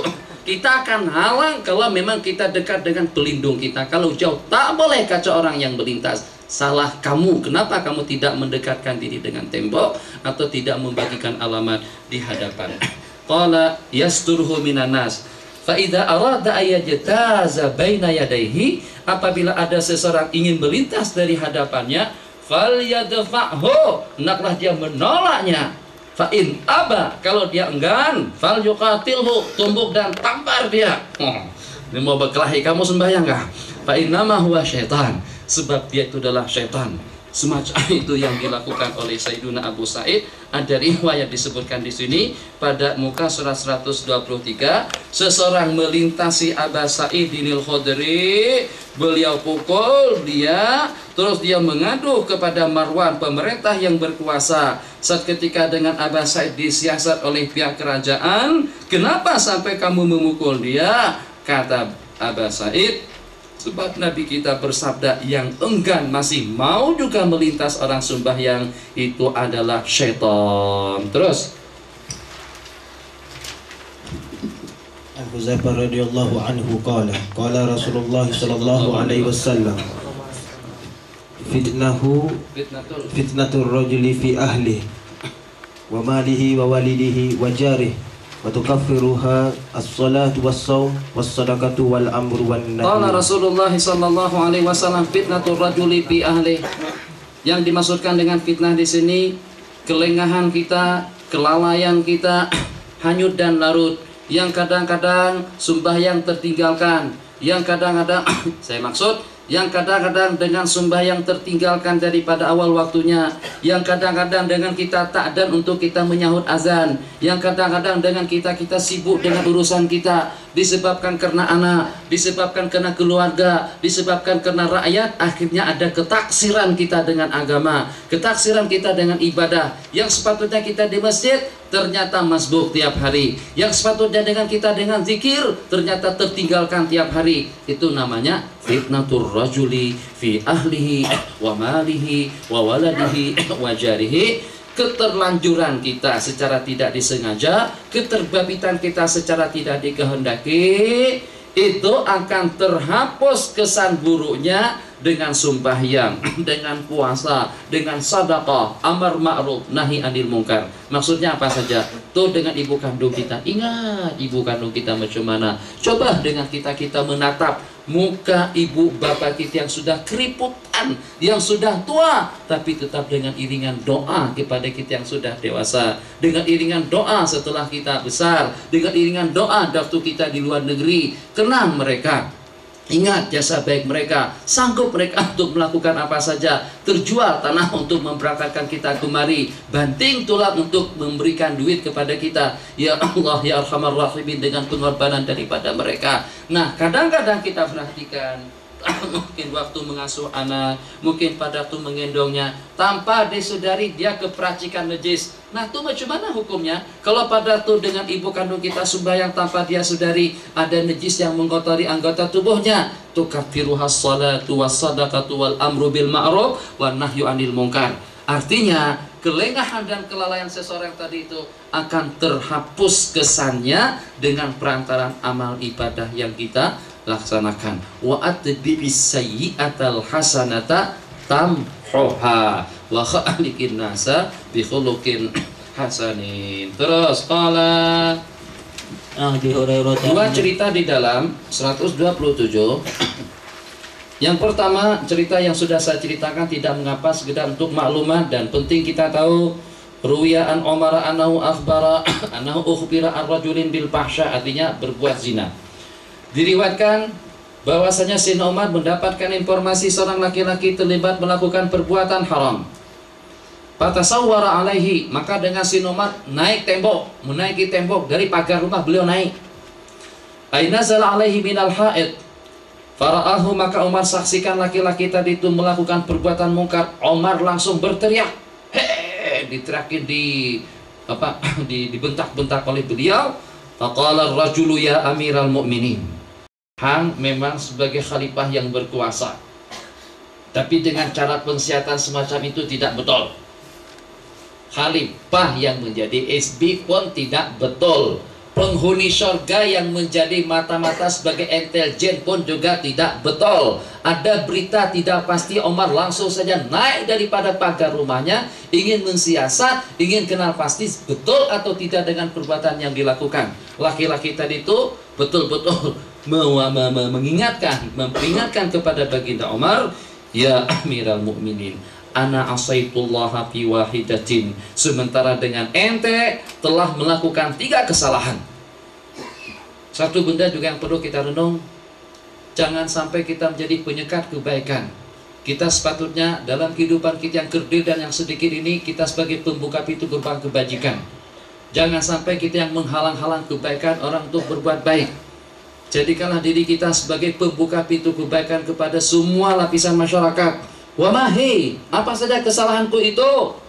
kita akan halang kalau memang kita dekat dengan pelindung kita. Kalau jauh tak boleh kaca orang yang melintas. Salah kamu, kenapa kamu tidak mendekatkan diri dengan tembok atau tidak membagikan alamat di hadapan? Qala yasturhu minan nas fa idza arada ayajtaza baina yadayhi, apabila ada seseorang ingin melintas dari hadapannya, falyadfa'hu, hendaklah dia menolaknya. Fa in aba, kalau dia enggan, falyuqatilhu, tumbuk dan tampar dia. Ini mau berkelahi kamu sembahyang kah? Fa innama huwa syaitan, sebab dia itu adalah syaitan. Semacam itu yang dilakukan oleh Sayyiduna Abu Sa'id. Ada riwayat disebutkan di sini pada muka surat 123, seseorang melintasi Abu Sa'idil Khudri, beliau pukul dia, terus dia mengadu kepada Marwan, pemerintah yang berkuasa. Saat ketika dengan Abu Sa'id disiasat oleh pihak kerajaan, kenapa sampai kamu memukul dia? Kata Abu Sa'id, sebab Nabi kita bersabda, yang enggan masih mau juga melintas orang sembahyang itu adalah syaitan. Terus Huzaifah radhiyallahu anhu qala Rasulullah sallallahu alaihi wasallam, fitnatul rajuli fi ahlihi wa malihi wa walidihi wa jarihi وتكفرها الصلاة والصوم والصدقة والأمر والنهي. Qala Rasulullah sallallahu alaihi wasallam fitnatur rajuli fi ahli. Yang dimaksudkan dengan fitnah di sini kelengahan kita, kelalaian kita hanyut dan larut, yang kadang-kadang sembahyang tertinggalkan, yang kadang-kadang saya maksud yang kadang-kadang dengan sembahyang tertinggalkan daripada awal waktunya, yang kadang-kadang dengan kita ta'dan untuk kita menyahut azan, yang kadang-kadang dengan kita sibuk dengan urusan kita, disebabkan karena anak, disebabkan karena keluarga, disebabkan karena rakyat, akhirnya ada ketaksiran kita dengan agama, ketaksiran kita dengan ibadah. Yang sepatutnya kita di masjid ternyata masbuk tiap hari, yang sepatutnya dengan kita dengan zikir ternyata tertinggalkan tiap hari. Itu namanya fitnatur rajuli fi ahlihi wa malihi wa waladihi wa jarihi. Keterlanjuran kita secara tidak disengaja, keterbabitan kita secara tidak dikehendaki, itu akan terhapus kesan buruknya dengan sembahyang, dengan puasa, dengan sedekah, amar ma'ruf, nahi anil munkar. Maksudnya apa saja? Tuh dengan ibu kandung kita. Ingat ibu kandung kita macam mana. Coba dengan kita menatap muka ibu bapak kita yang sudah keriputan, yang sudah tua, tapi tetap dengan iringan doa kepada kita yang sudah dewasa, dengan iringan doa setelah kita besar, dengan iringan doa waktu kita di luar negeri. Kenang mereka, ingat jasa baik mereka, sanggup mereka untuk melakukan apa saja, terjual tanah untuk memberangkatkan kita kemari, banting tulang untuk memberikan duit kepada kita. Ya Allah ya Arhamar Rahimin, dengan pengorbanan daripada mereka. Nah, kadang-kadang kita perhatikan mungkin waktu mengasuh anak, mungkin pada waktu menggendongnya, tanpa disadari dia kepercikan najis. Nah, itu macam mana hukumnya? Kalau pada waktu dengan ibu kandung kita sembahyang tanpa dia sadari ada najis yang mengkotori anggota tubuhnya, tukaffiruhas salatu was sadaqatu wal amru bil ma'ruf wan nahyu anil munkar. Artinya kelengahan dan kelalaian seseorang tadi itu akan terhapus kesannya dengan perantaran amal ibadah yang kita laksanakan. Wa atbi'is sayyi'atal hasanata tamhuha wa khaliqin nasa bi khuluqin hasanin. Terus qala dua cerita di dalam 127. Yang pertama, cerita yang sudah saya ceritakan tidak mengapa, sekedar untuk maklumat dan penting kita tahu. Ruwiya an Umar annahu akhbara annahu ukhbira ar-rajulin bil fahsya, artinya berbuat zina. Diriwayatkan bahwasanya Sayyidina Umar mendapatkan informasi seorang laki-laki terlibat melakukan perbuatan haram. Fatasawwara alaihi, maka dengan Sayyidina Umar menaiki tembok dari pagar rumah beliau naik. Ainazala alaihi minal haid fara'ahu, maka Umar saksikan laki-laki tadi itu melakukan perbuatan mungkar. Umar langsung berteriak, diterakin dibentak-bentak oleh beliau. Faqala ar-rajulu ya amiral mu'minin, Hang memang sebagai khalifah yang berkuasa, tapi dengan cara pensiasatan semacam itu tidak betul. Khalifah yang menjadi SB pun tidak betul. Penghuni surga yang menjadi mata-mata sebagai intelijen pun juga tidak betul. Ada berita tidak pasti, Umar langsung saja naik daripada pagar rumahnya, ingin mensiasat, ingin kenal pasti betul atau tidak dengan perbuatan yang dilakukan. Laki-laki tadi itu betul-betul memperingatkan kepada baginda Umar, ya Amiral Mukminin, ana asaitullaha fi wahidatin, sementara dengan ente telah melakukan 3 kesalahan. Satu benda juga yang perlu kita renung, jangan sampai kita menjadi penyekat kebaikan. Kita sepatutnya dalam kehidupan kita yang kerdil dan yang sedikit ini, kita sebagai pembuka pintu gerbang kebajikan. Jangan sampai kita yang menghalang-halang kebaikan orang untuk berbuat baik. Jadikanlah diri kita sebagai pembuka pintu kebaikan kepada semua lapisan masyarakat. Wa mahi, apa saja kesalahanku itu?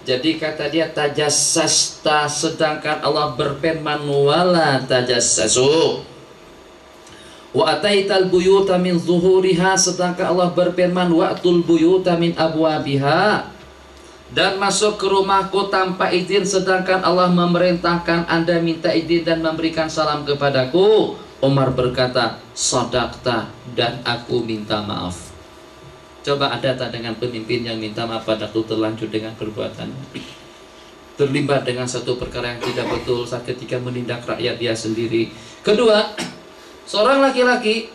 Jadi kata dia tajassasta, sedangkan Allah berfirman wala tajassasu. Wa ataital buyuta min zuhuriha, sedangkan Allah berfirman wa'tul buyuta min abwabiha. Dan masuk ke rumahku tanpa izin, sedangkan Allah memerintahkan Anda minta izin dan memberikan salam kepadaku. Umar berkata, sadaqta, dan aku minta maaf. Coba ada tak dengan pemimpin yang minta maaf pada waktu terlanjur dengan perbuatan? terlibat dengan satu perkara yang tidak betul saat ketika menindak rakyat dia sendiri. Kedua, seorang laki-laki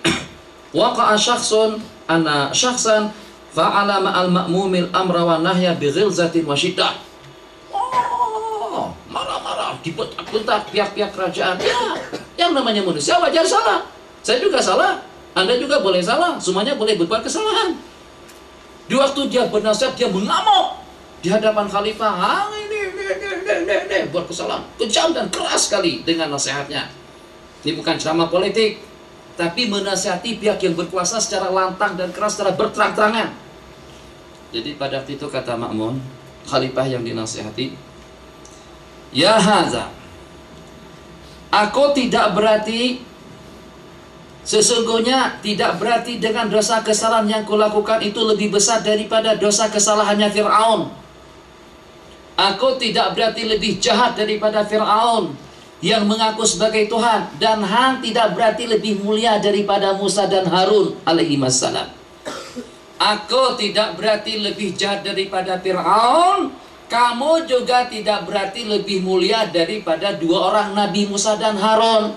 waqa'a syakhsan fa'ala ma'al ma'mumil amra wa nahya bi ghilzatin wa syiddah. Marah-marah, dibentak-bentak pihak-pihak kerajaan. Ya, yang namanya manusia wajar salah. Saya juga salah, Anda juga boleh salah, semuanya boleh berbuat kesalahan. Di waktu dia bernasihat, dia mengamuk di hadapan khalifah. Ini buat kesalahan, kejam dan keras sekali dengan nasihatnya. Ini bukan ceramah politik, tapi menasihati pihak yang berkuasa secara lantang dan keras, secara berterang-terangan. Jadi pada waktu itu kata Ma'mun, khalifah yang dinasihati, ya haza, aku tidak berarti, sesungguhnya tidak berarti dengan dosa kesalahan yang kulakukan itu lebih besar daripada dosa kesalahannya Fir'aun. Aku tidak berarti lebih jahat daripada Fir'aun yang mengaku sebagai Tuhan, dan hang tidak berarti lebih mulia daripada Musa dan Harun alaihi wassalam. Aku tidak berarti lebih jahat daripada Fir'aun. Kamu juga tidak berarti lebih mulia daripada dua orang Nabi Musa dan Harun,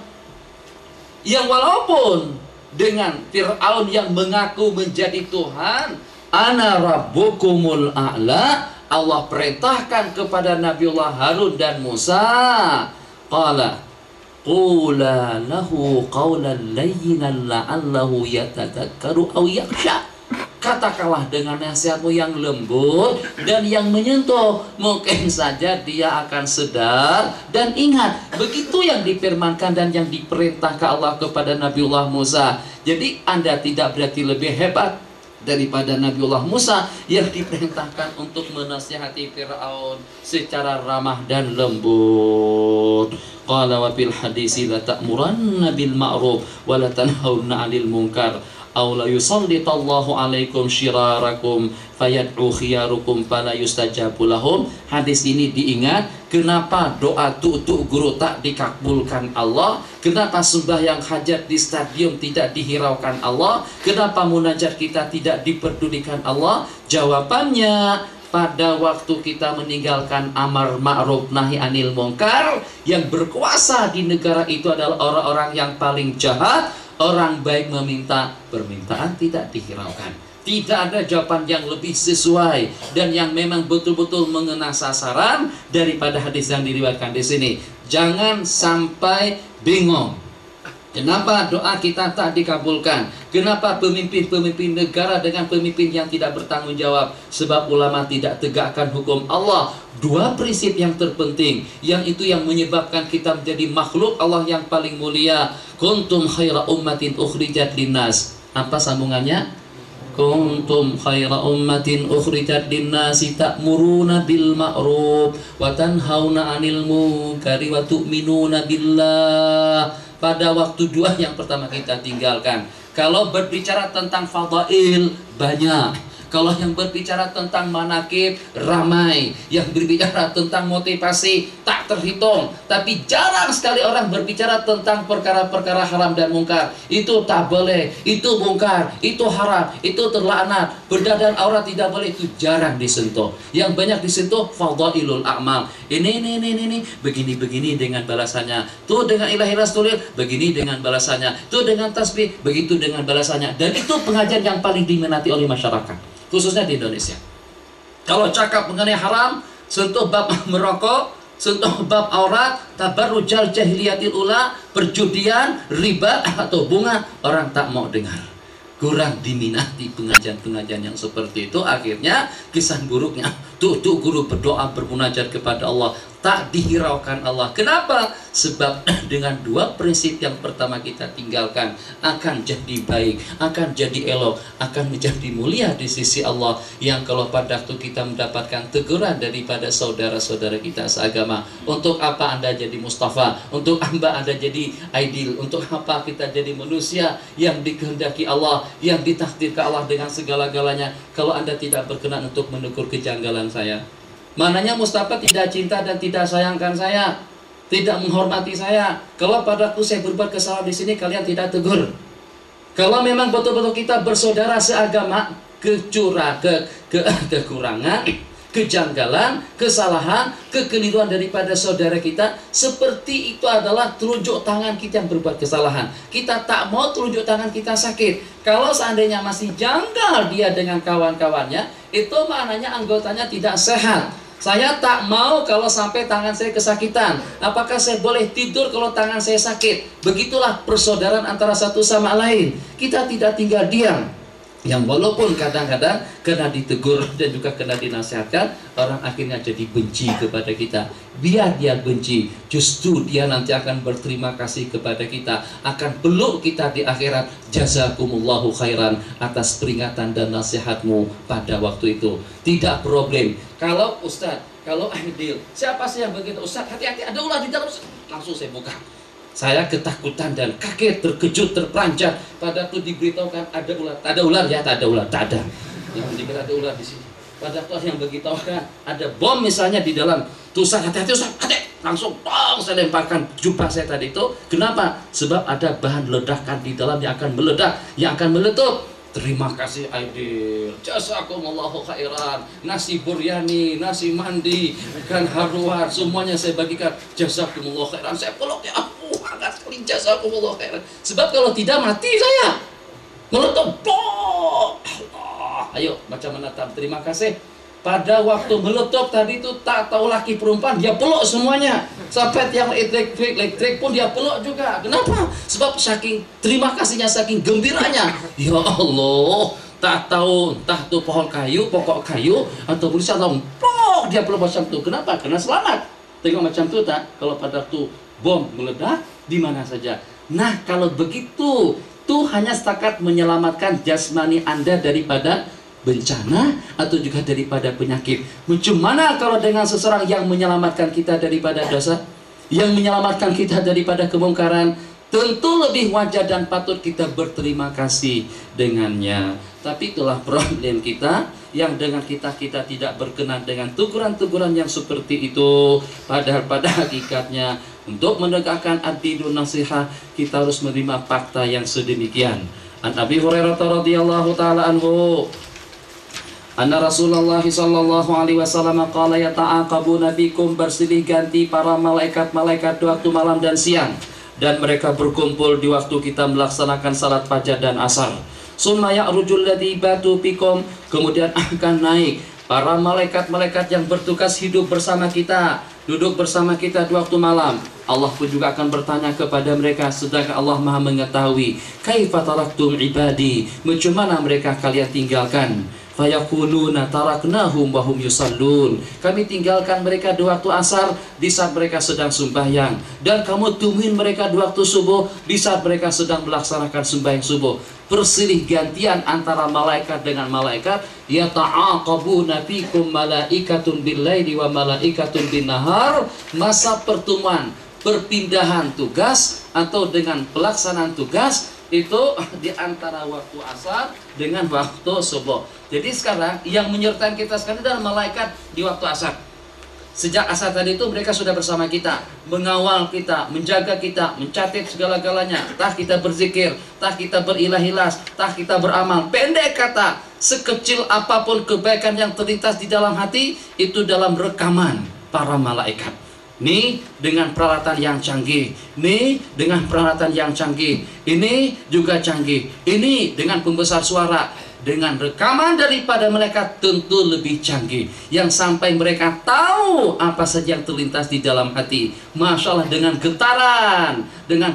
yang walaupun dengan Fir'aun yang mengaku menjadi Tuhan, ana rabbukumul a'la, Allah perintahkan kepada Nabiullah Harun dan Musa, qala qula lahu qawlan layyinan la'allahu yatadakkaru aw yakhsha. Katakanlah dengan nasihatmu yang lembut dan yang menyentuh, mungkin saja dia akan sedar dan ingat. Begitu yang difirmankan dan yang diperintahkan Allah kepada Nabiullah Musa. Jadi Anda tidak berarti lebih hebat daripada Nabiullah Musa yang diperintahkan untuk menasihati Fir'aun secara ramah dan lembut. Qala wa fil hadisi la ta'muranna bil ma'ruf wa la tanhauna 'anil munkar aw la yusallitallahu 'alaikum syirarakum fayad'u khiyarukum fala yustajabu lahum. Hadis ini diingat kenapa doa tu'tu guru tak dikabulkan Allah, kenapa sembahyang hajat di stadium tidak dihiraukan Allah, kenapa munajat kita tidak diperdulikan Allah. Jawabannya, pada waktu kita meninggalkan amar ma'ruf nahi anil munkar, yang berkuasa di negara itu adalah orang-orang yang paling jahat. Orang baik meminta, permintaan tidak dihiraukan. Tidak ada jawaban yang lebih sesuai dan yang memang betul-betul mengena sasaran daripada hadis yang diriwayatkan di sini. Jangan sampai bingung. Kenapa doa kita tak dikabulkan? Kenapa pemimpin-pemimpin negara dengan pemimpin yang tidak bertanggung jawab? Sebab ulama tidak tegakkan hukum Allah. Dua prinsip yang terpenting, yang itu yang menyebabkan kita menjadi makhluk Allah yang paling mulia. Kuntum khaira ummatin ukhrijat linnas. Apa sambungannya? Kuntum khaira ummatin ukhrijat linnasi ta'muruna bil ma'ruf wa tanhauna 'anil munkari wa tu'minuna billah. Pada waktu dua yang pertama kita tinggalkan. Kalau berbicara tentang fadail, banyak. Kalau yang berbicara tentang manakib, ramai. Yang berbicara tentang motivasi, tak terhitung. Tapi jarang sekali orang berbicara tentang perkara-perkara haram dan mungkar. Itu tak boleh, itu mungkar, itu haram, itu terlaknat. Berdadan aurat tidak boleh, itu jarang disentuh. Yang banyak disentuh, fadailul a'mal. Ini, begini-begini dengan balasannya. Tuh dengan ilahi rasulil, begini dengan balasannya. Tuh dengan tasbih, begitu dengan balasannya. Dan itu pengajian yang paling diminati oleh masyarakat, khususnya di Indonesia. Kalau cakap mengenai haram, sentuh bab merokok, sentuh bab aurat, tabarrujal jahiliyatil ula, perjudian, riba atau bunga, orang tak mau dengar. Kurang diminati pengajian-pengajian yang seperti itu. Akhirnya kisah buruknya, tuh guru berdoa bermunajat kepada Allah, tak dihiraukan Allah. Kenapa? Sebab dengan dua prinsip yang pertama kita tinggalkan, akan jadi baik, akan jadi elok, akan menjadi mulia di sisi Allah. Yang kalau pada waktu kita mendapatkan teguran daripada saudara-saudara kita seagama, untuk apa Anda jadi Mustafa? Untuk apa Anda jadi Aidil? Untuk apa kita jadi manusia yang dikehendaki Allah, yang ditakdirkan Allah dengan segala-galanya, kalau Anda tidak berkenan untuk menegur kejanggalan saya? Mananya Mustafa tidak cinta dan tidak sayangkan saya, tidak menghormati saya. Kalau pada waktu saya berbuat kesalahan di sini, kalian tidak tegur. Kalau memang betul-betul kita bersaudara seagama, kekurangan, kejanggalan, kesalahan, kekeliruan daripada saudara kita, seperti itu adalah telunjuk tangan kita yang berbuat kesalahan. Kita tak mau telunjuk tangan kita sakit. Kalau seandainya masih janggal dia dengan kawan-kawannya, itu maknanya anggotanya tidak sehat. Saya tak mau kalau sampai tangan saya kesakitan. Apakah saya boleh tidur kalau tangan saya sakit? Begitulah persaudaraan antara satu sama lain. Kita tidak tinggal diam. Yang walaupun kadang-kadang kena ditegur dan juga kena dinasihatkan, orang akhirnya jadi benci kepada kita. Biar dia benci, justru dia nanti akan berterima kasih kepada kita, akan peluk kita di akhirat. Jazakumullahu khairan atas peringatan dan nasihatmu pada waktu itu. Tidak problem. Kalau Ustadz, kalau Aidil, siapa sih yang begitu? Ustadz, hati-hati, ada ular di dalam. Langsung saya buka. Saya ketakutan dan kaget, terkejut, terperanjat. Padaku diberitahukan ada ular. Tak ada ular ya, tak ada ular, tak ada. Yang dikira ada ular di sini. Padaku yang beritahukan ada bom misalnya di dalam. Tulisan hati-hati Ustaz, hati. Langsung tong saya lemparkan jubah saya tadi itu. Kenapa? Sebab ada bahan ledakan di dalam yang akan meledak, yang akan meletup. Terima kasih Aidil, jazakumullahu khairan. Nasi buryani, nasi mandi, ikan haruan, semuanya saya bagikan. Jazakumullahu khairan. Saya peluk, ya ampun, hangat sekali, jazakumullahu khairan. Sebab kalau tidak mati saya. Meletup, Allah. Ayo baca menatap. Terima kasih. Pada waktu meletup tadi itu tak tahu laki perempuan, dia peluk semuanya. Sampai yang elektrik pun dia peluk juga. Kenapa? Sebab saking terima kasihnya, saking gembiranya. Ya Allah, tak tahu entah itu pohon kayu, pokok kayu atau tulisan peluk dia peluk macam itu. Kenapa? Karena selamat. Tengok macam itu tak? Kalau pada waktu bom meledak di mana saja. Nah, kalau begitu, itu hanya setakat menyelamatkan jasmani Anda daripada bencana atau juga daripada penyakit. Bagaimana kalau dengan seseorang yang menyelamatkan kita daripada dosa, yang menyelamatkan kita daripada kemungkaran? Tentu lebih wajar dan patut kita berterima kasih dengannya. Tapi itulah problem kita, yang dengan kita tidak berkenan dengan teguran-teguran yang seperti itu. Padahal pada hakikatnya untuk menegakkan ad-dinun nasihah, kita harus menerima fakta yang sedemikian. An Abi Hurairah radhiyallahu taala anhu, anna Rasulullah sallallahu alaihi wasallam qala yata'aqabuna bikum, bersilih ganti para malaikat-malaikat di waktu malam dan siang, dan mereka berkumpul di waktu kita melaksanakan salat fajar dan asar. Summa ya'rujul ladzi batu bikum, kemudian akan naik para malaikat-malaikat yang bertugas hidup bersama kita, duduk bersama kita di waktu malam. Allah pun juga akan bertanya kepada mereka, sedangkan Allah Maha mengetahui, kaifa taraktum ibadi, macam mana mereka kalian tinggalkan? Fayaquluna taraknahum wa hum yusallun, kami tinggalkan mereka di waktu asar di saat mereka sedang sembahyang, dan kamu tungguin mereka di waktu subuh di saat mereka sedang melaksanakan sembahyang subuh. Persilih gantian antara malaikat dengan malaikat. Yata'aqabuna fikum malaikatun bil-laili wa malaikatun bin-nahar, masa pertemuan, perpindahan tugas atau dengan pelaksanaan tugas itu di antara waktu asar dengan waktu subuh. Jadi sekarang yang menyertai kita sekarang adalah malaikat di waktu asar. Sejak asar tadi itu mereka sudah bersama kita, mengawal kita, menjaga kita, mencatat segala-galanya. Tah kita berzikir, tah kita berilah-ilas, tah kita beramal. Pendek kata, sekecil apapun kebaikan yang terlintas di dalam hati, itu dalam rekaman para malaikat. Nih dengan peralatan yang canggih, nih dengan peralatan yang canggih, ini juga canggih, ini dengan pembesar suara, dengan rekaman daripada mereka tentu lebih canggih, yang sampai mereka tahu apa saja yang terlintas di dalam hati. Masya Allah, dengan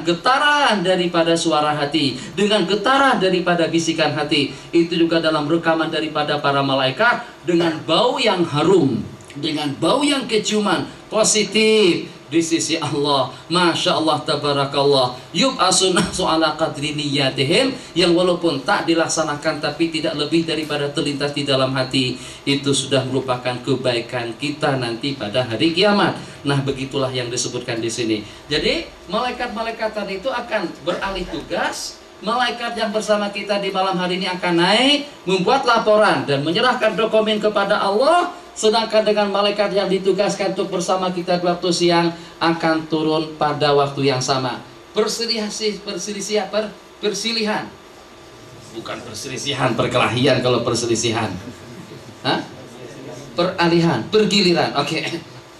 getaran daripada suara hati, dengan getaran daripada bisikan hati, itu juga dalam rekaman daripada para malaikat, dengan bau yang harum, dengan bau yang keciuman positif di sisi Allah. Masya Allah, tabarakallah. Yub'asun nasu ala qadri niyatihim, yang walaupun tak dilaksanakan tapi tidak lebih daripada terlintas di dalam hati, itu sudah merupakan kebaikan kita nanti pada hari kiamat. Nah, begitulah yang disebutkan di sini. Jadi malaikat-malaikat tadi itu akan beralih tugas. Malaikat yang bersama kita di malam hari ini akan naik, membuat laporan dan menyerahkan dokumen kepada Allah. Sedangkan dengan malaikat yang ditugaskan untuk bersama kita di waktu siang akan turun pada waktu yang sama. Perselisihan, bukan perselisihan perkelahian kalau perselisihan. Hah? peralihan, pergiliran. Oke.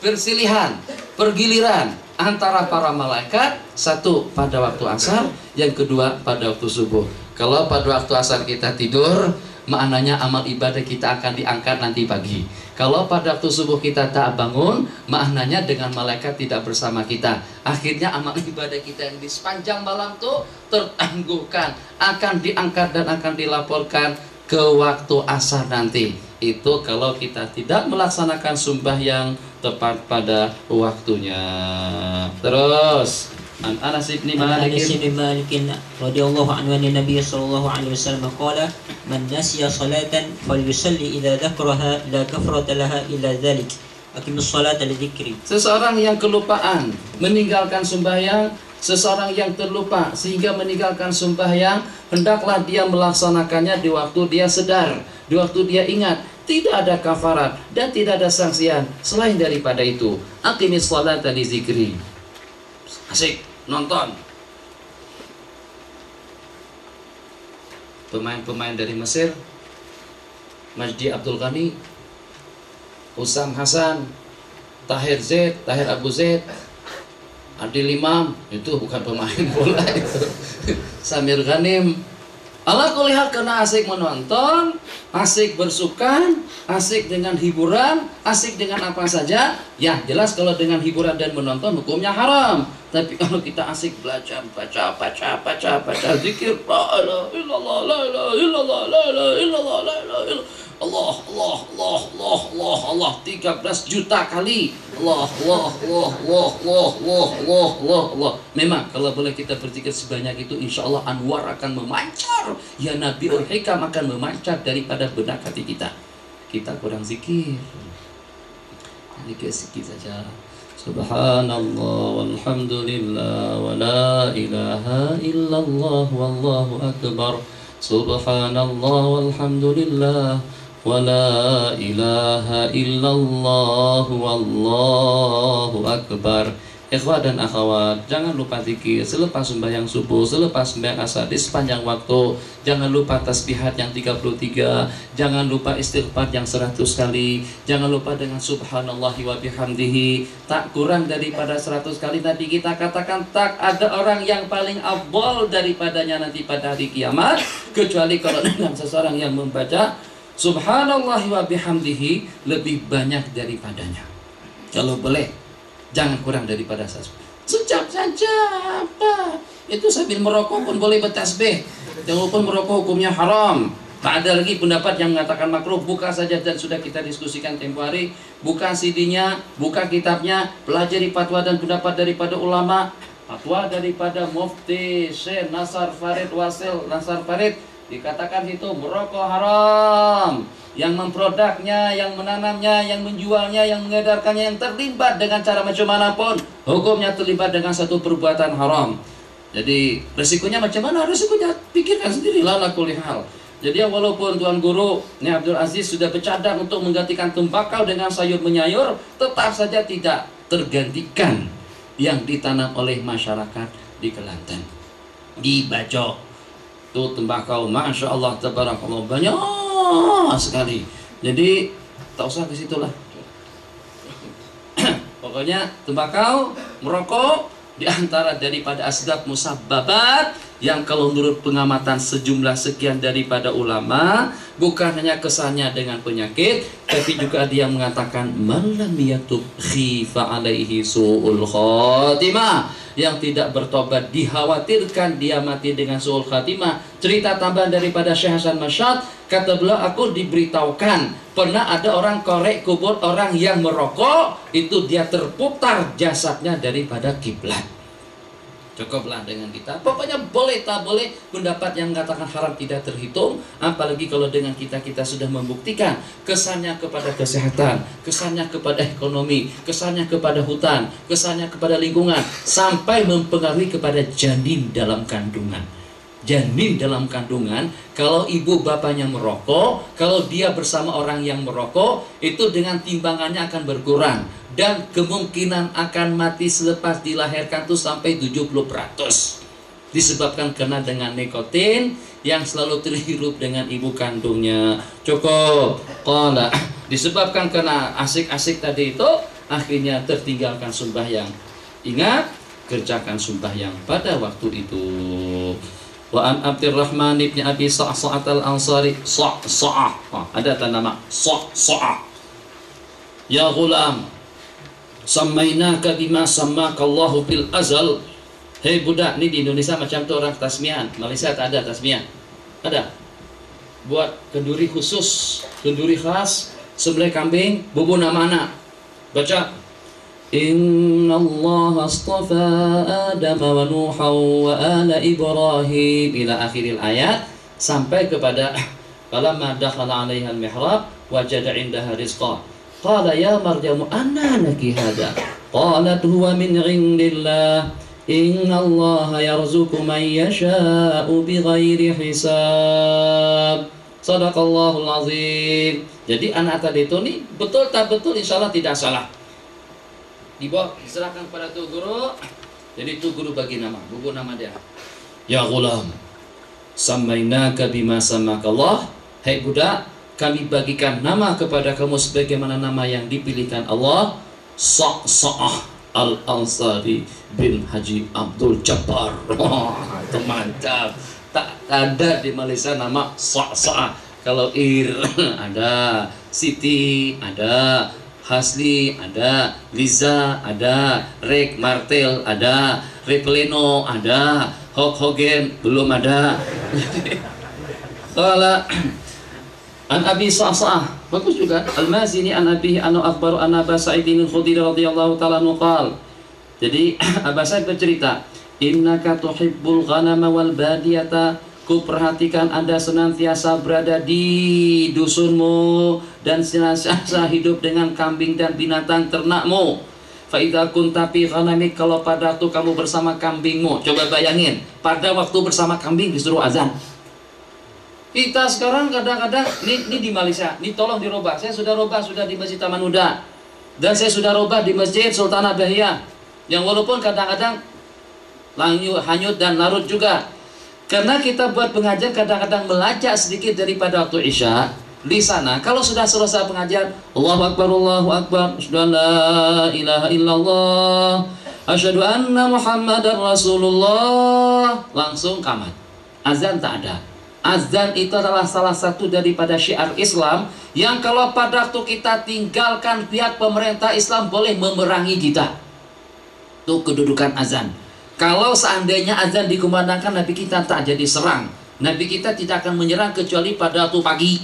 Persilihan, pergiliran antara para malaikat, satu pada waktu asar, yang kedua pada waktu subuh. Kalau pada waktu asar kita tidur, maknanya amal ibadah kita akan diangkat nanti pagi. Kalau pada waktu subuh kita tak bangun, maknanya dengan malaikat tidak bersama kita. Akhirnya amal ibadah kita yang di sepanjang malam tuh tertangguhkan, akan diangkat dan akan dilaporkan ke waktu asar nanti. Itu kalau kita tidak melaksanakan sembahyang tepat pada waktunya. Terus An Anas bin Malik radhiyallahu anhu an Nabi sallallahu alaihi wasallam qala man nasiya salatan falyusalli idza dzakaraha la kafarata laha illa dzalik aqimus salata li dzikri. Seseorang yang kelupaan meninggalkan sembahyang, seseorang yang terlupa sehingga meninggalkan sembahyang, hendaklah dia melaksanakannya di waktu dia sedar, di waktu dia ingat. Tidak ada kafarat dan tidak ada sanksian selain daripada itu. Aqimis sholata li dzikri. Asik nonton. Pemain-pemain dari Mesir, Majdi Abdul Ghani, Usam Hasan, Tahir Zaid, Tahir Abu Zaid, Adil Imam, itu bukan pemain bola itu. Samir Ghanim. Allah kulihat karena asik menonton, asik bersukan, asik dengan hiburan, asik dengan apa saja. Ya jelas kalau dengan hiburan dan menonton hukumnya haram. Tapi kalau kita asik belajar, baca zikir, la ilaha illallah, la ilaha illallah, la ilaha illallah, la ilaha illallah, Allah, Allah, Allah, Allah, Allah, Allah, 13 juta kali. Allah, Allah, Allah, Allah, Allah, Allah, Allah, Allah, Allah. Memang kalau boleh kita berzikir sebanyak itu, insya Allah anwar akan memancar. Ya Nabiul Hikam akan memancar daripada benak hati kita. Kita kurang zikir. Zikir sedikit saja. Subhanallah walhamdulillah wa la ilaha illallah wallahu akbar. Subhanallah walhamdulillah wa la ilaha illallah wallahu akbar. Ikhwat dan akhwat, jangan lupa zikir selepas sembahyang subuh, selepas sembahyang asar, di sepanjang waktu. Jangan lupa tasbihat yang 33, jangan lupa istighfar yang 100 kali, jangan lupa dengan subhanallahi wa bihamdihi. Tak kurang daripada 100 kali. Nanti kita katakan tak ada orang yang paling afdal daripadanya nanti pada hari kiamat, kecuali kalau dengan seseorang yang membaca subhanallahi wa bihamdihi lebih banyak daripadanya. Kalau boleh jangan kurang daripada sejam saja. Apa? Itu sambil merokok pun boleh bertasbih. Walaupun merokok hukumnya haram. Tak ada lagi pendapat yang mengatakan makruh. Buka saja, dan sudah kita diskusikan tempo hari. Buka CD-nya, buka kitabnya, pelajari fatwa dan pendapat daripada ulama. Fatwa daripada Mufti Syekh Nasar Farid Wasil Nasar Farid, dikatakan itu merokok haram. Yang memproduknya, yang menanamnya, yang menjualnya, yang mengedarkannya, yang terlibat dengan cara macam manapun, hukumnya terlibat dengan satu perbuatan haram. Jadi resikonya macam mana? Resikonya pikirkan sendirilah la kulli hal. Jadi walaupun Tuan Guru Ni Abdul Aziz sudah bercadang untuk menggantikan tembakau dengan sayur menyayur, tetap saja tidak tergantikan yang ditanam oleh masyarakat di Kelantan. Di Bajo itu tembakau, masya Allah, tabarakallah, banyak sekali. Jadi tak usah ke situ lah. Pokoknya tembakau, merokok di antara daripada asbab musabbabat yang kalau menurut pengamatan sejumlah sekian daripada ulama, bukan hanya kesannya dengan penyakit, tapi juga dia mengatakan man lam yatub khifa alaihi su'ul khatimah. Yang tidak bertobat dikhawatirkan dia mati dengan su'ul khatimah. Cerita tambahan daripada Syekh Hasan Masyad, kata beliau, aku diberitahukan pernah ada orang korek kubur orang yang merokok, itu dia terputar jasadnya daripada kiblat. Cukuplah dengan kita. Pokoknya boleh tak boleh, pendapat yang mengatakan haram tidak terhitung. Apalagi kalau dengan kita sudah membuktikan kesannya kepada kesehatan, kesannya kepada ekonomi, kesannya kepada hutan, kesannya kepada lingkungan, sampai mempengaruhi kepada janin dalam kandungan. Janin dalam kandungan, kalau ibu bapaknya merokok, kalau dia bersama orang yang merokok, itu dengan timbangannya akan berkurang. Dan kemungkinan akan mati selepas dilahirkan itu sampai 70%. Disebabkan kena dengan nikotin yang selalu terhirup dengan ibu kandungnya. Cukup. Qala Disebabkan karena asik-asik tadi itu, akhirnya tertinggalkan sembahyang. Ingat, kerjakan sembahyang pada waktu itu. Wa an Abdurrahman ibn Abi Sa'sa'at al-Ansari, ada nama Sa'sa'ah. Ya ghulam, sammainaka bima sammaka Allahu fil azal. Hei budak, ini di Indonesia macam tu orang tasmiah. Malaysia tak ada tasmiah. Ada. Buat kenduri khusus, kenduri khas, sembelih kambing, bubur nama anak. Baca, Inna Allah astafa Adam wa Nuha wa ala Ibrahim ila akhiril ayat, sampai kepada falamma dakhala 'alaiha al-mihrab wajada 'indaha rizqa. Qala ya Maryamu anna laki hada? Qalat huwa min 'indillah. Inna Allah yarzuqu man yasha'u bighairi hisab. Shadaqallahul azim. Jadi anak tadi itu nih betul tak betul, insyaallah tidak salah. Dibawa diserahkan kepada tu guru. Jadi tu guru bagi nama, buku nama dia. Ya ghulam, sammainaka bima sammaka Allah. Hai budak, kami bagikan nama kepada kamu sebagaimana nama yang dipilihkan Allah. Sa'sa'ah Al-Ansari bin Haji Abdul Jabbar. Itu mantap. Tak ada di Malaysia nama Sa'sa'ah. Kalau ada, Siti ada, Hasli ada, Liza ada, Rek Martel ada, Repleno ada, Hogen belum ada. Kalau An Abi Sa'sa'ah bagus juga. Al-Mazini an Abi anu akbaru an Aba Sa'idin al-Khudri radhiyallahu ta'ala nuqal. Jadi Aba Sa'id bercerita, innaka tuhibbul ghanama wal badiyata, ku perhatikan Anda senantiasa berada di dusunmu dan senantiasa hidup dengan kambing dan binatang ternakmu. Fa idza kunta fi ghanamik, kalau pada waktu kamu bersama kambingmu. Coba bayangin, pada waktu bersama kambing disuruh azan. Kita sekarang kadang-kadang ini di Malaysia, ini tolong dirubah. Saya sudah rubah sudah di Masjid Taman Huda, dan saya sudah rubah di Masjid Sultanah Bahiyah, yang walaupun kadang-kadang hanyut dan larut juga. Karena kita buat pengajian kadang-kadang melacak sedikit daripada waktu Isya. Di sana kalau sudah selesai pengajian, Allahu Akbar, Allahu Akbar, asyhadu an la ilaha illallah, asyhadu anna Muhammadar Rasulullah, langsung qamat. Azan tak ada. Azan itu adalah salah satu daripada syiar Islam yang kalau pada waktu kita tinggalkan, pihak pemerintah Islam boleh memerangi kita. Itu kedudukan azan. Kalau seandainya azan dikumandangkan, Nabi kita tak jadi serang. Nabi kita tidak akan menyerang kecuali pada waktu pagi.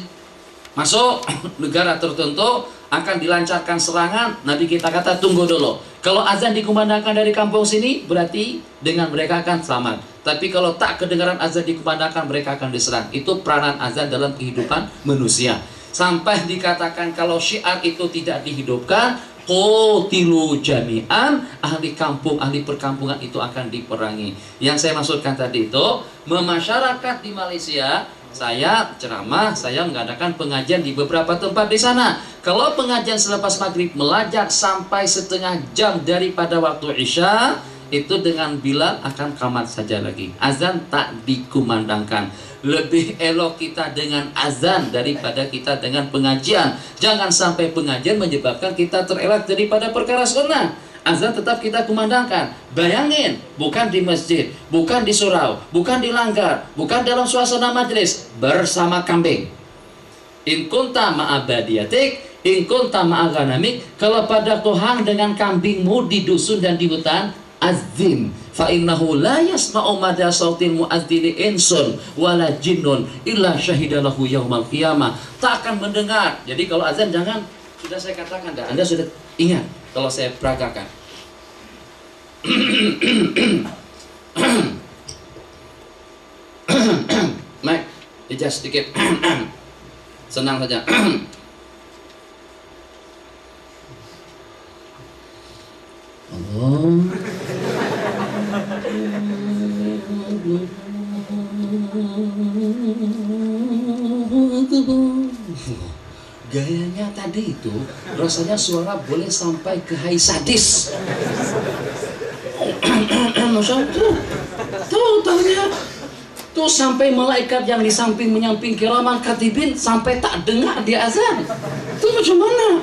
Masuk negara tertentu akan dilancarkan serangan, Nabi kita kata tunggu dulu. Kalau azan dikumandangkan dari kampung sini, berarti dengan mereka akan selamat. Tapi kalau tak kedengaran azan dikumandangkan, mereka akan diserang. Itu peranan azan dalam kehidupan manusia. Sampai dikatakan kalau syiar itu tidak dihidupkan, qutilu jami'an, ahli kampung, ahli perkampungan itu akan diperangi. Yang saya maksudkan tadi itu, memasyarakat di Malaysia, saya ceramah, saya mengadakan pengajian di beberapa tempat di sana. Kalau pengajian selepas maghrib melajak sampai setengah jam daripada waktu Isya, itu dengan Bilal akan qamat saja lagi. Azan tak dikumandangkan. Lebih elok kita dengan azan daripada kita dengan pengajian. Jangan sampai pengajian menyebabkan kita terelak daripada perkara sunnah. Azan tetap kita kumandangkan. Bayangin, bukan di masjid, bukan di surau, bukan di langgar, bukan dalam suasana majlis, bersama kambing. In kunta ma'abadiyatik, in kunta ma'aghanamik, kalau pada Tuhan dengan kambingmu di dusun dan di hutan, azim fa innahu la yasma'u mada sautil muadzini insun wala jinnun illa syahidalahu yaumal qiyamah. Tak akan mendengar. Jadi kalau azan jangan, sudah saya katakan dah, Anda sudah ingat kalau saya peragakan. Mike, adjust sedikit. Senang saja. Allah. Gayanya tadi itu rasanya suara boleh sampai ke high sadis. Masya Allah. Tahu-tahunya tuh sampai malaikat yang di samping menyamping kiraman katibin sampai tak dengar dia azan. Itu macam mana?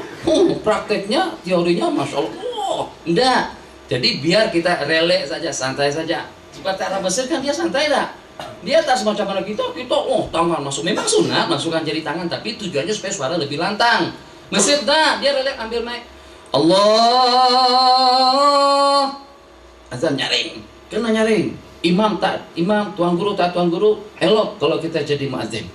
Prakteknya, teorinya Masya Allah. Enggak. Jadi biar kita relek saja, santai saja. Seperti Arab Mesir kan dia santai dah. Dia tak semacam mana kita tangan masuk. Memang sunat masukkan jari tangan, tapi tujuannya supaya suara lebih lantang. Mesir dah, dia relek ambil mic. Allah. Azan nyaring. Kena nyaring. Imam, tuan guru, elok kalau kita jadi muadzin.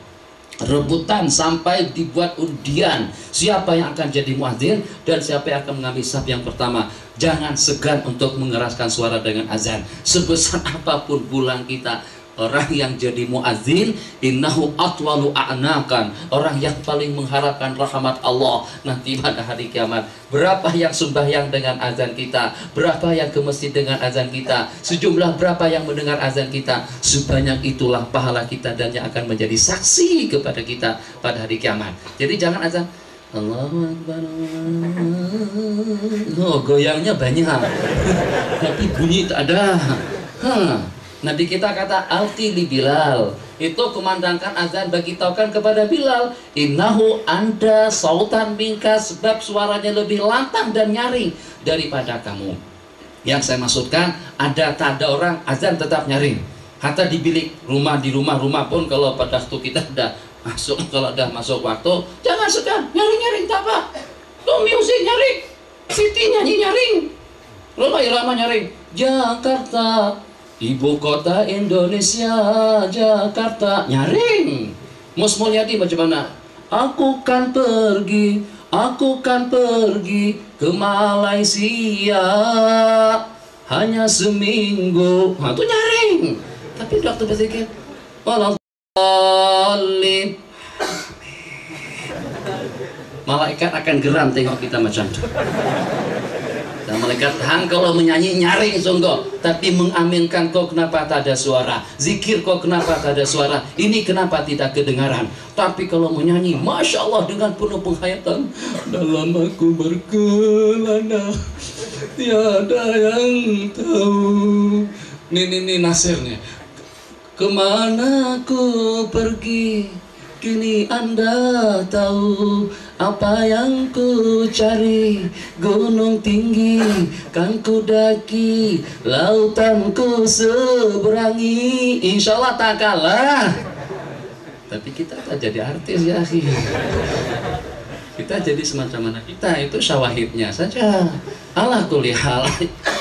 Rebutan sampai dibuat undian siapa yang akan jadi muadzin dan siapa yang akan mengambil saf yang pertama. Jangan segan untuk mengeraskan suara dengan azan. Sebesar apapun bulan kita, orang yang jadi muadzin innahu atwalu a'nakan, orang yang paling mengharapkan rahmat Allah nanti pada hari kiamat. Berapa yang sembahyang dengan azan kita, berapa yang ke masjid dengan azan kita, sejumlah berapa yang mendengar azan kita, sebanyak itulah pahala kita dan yang akan menjadi saksi kepada kita pada hari kiamat. Jadi jangan azan Allahu Akbar. Goyangnya banyak tapi bunyi tak ada. Nabi kita kata alti li Bilal, itu kumandangkan azan, bagi taukan kepada Bilal, innahu anda sautan minka, sebab suaranya lebih lantang dan nyaring daripada kamu. Yang saya maksudkan, tak ada orang azan tetap nyaring. Hatta di bilik rumah, di rumah pun kalau pada waktu kita udah masuk, kalau udah masuk waktu, jangan segan nyaring tak apa. Tuh musik nyaring, Siti nyanyi nyaring, Roma Irama nyaring. Jakarta, ibu kota Indonesia, Jakarta, nyaring. Mus Mulyadi macam mana? Aku kan pergi ke Malaysia hanya seminggu. Nah, itu nyaring. Tapi waktu berpikir, wallahualim, malaikat akan geram tengok kita macam itu. Dan malaikat hang kalau menyanyi nyaring sungguh, tapi mengaminkan kau kenapa tak ada suara, zikir kau kenapa tak ada suara, ini kenapa tidak kedengaran. Tapi kalau menyanyi, masya Allah dengan penuh penghayatan, dalam aku berkelana tiada yang tahu. Ini nasirnya. Kemana ku pergi, kini anda tahu apa yang ku cari. Gunung tinggi kan ku daki, lautan ku seberangi, insya Allah tak kalah. Tapi kita tak jadi artis ya akhi. Kita jadi semacam mana kita, itu syawahidnya saja. Ala kulli hal,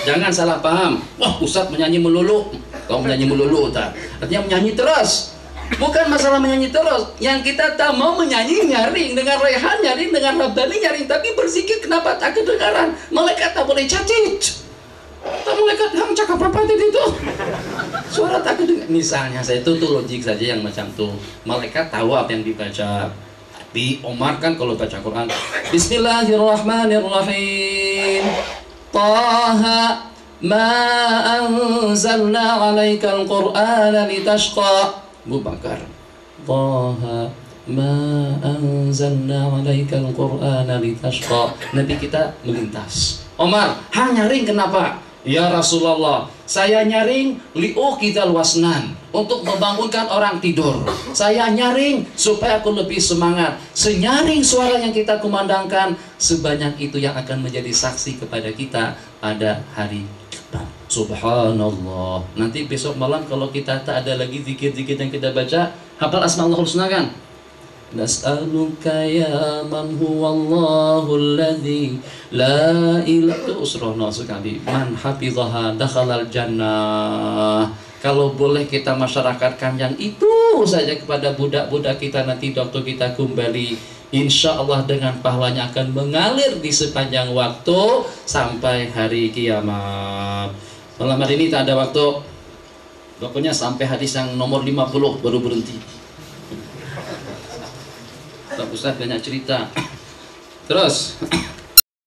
jangan salah paham. Wah, Ustaz menyanyi melulu. Kau menyanyi melulu tak? Artinya menyanyi terus. Bukan masalah menyanyi terus. Yang kita tak mau menyanyi nyaring, dengan rehan nyaring, dengan rabbani nyaring, tapi berzikir kenapa tak kedengaran? Malaikat tak boleh cacit. Tak malaikat hang cakap apa tadi itu? Suara tak kedengaran. Misalnya saya itu tuh logik saja yang macam tuh. Malaikat tahu apa yang dibaca. Tapi Omar kan kalau baca Quran, Bismillahirrahmanirrahim. Taha ma anzalna 'alaikal Qur'ana litashqa. Abu Bakar, Taha ma anzalna 'alaikal Qur'ana litashqa. Nabi kita melintas. Omar, hang nyaring kenapa? Ya Rasulullah, saya nyaring liuqidal wasnan, untuk membangunkan orang tidur. Saya nyaring supaya aku lebih semangat. Senyaring suara yang kita kumandangkan, sebanyak itu yang akan menjadi saksi kepada kita pada hari depan. Subhanallah. Nanti besok malam kalau kita tak ada lagi zikir-zikir yang kita baca, hafal Asmaul Husna kan? Nas'aluka ya man huwallahu alladzi la ilaha usrono sekali man hafizaha dakhalal jannah. Kalau boleh kita masyarakatkan yang itu saja kepada budak-budak kita nanti waktu kita kembali, insya Allah dengan pahalanya akan mengalir di sepanjang waktu sampai hari kiamat. Malam hari ini tak ada waktu, pokoknya sampai hadis yang nomor 50 baru berhenti. Pak Ustaz banyak cerita. Terus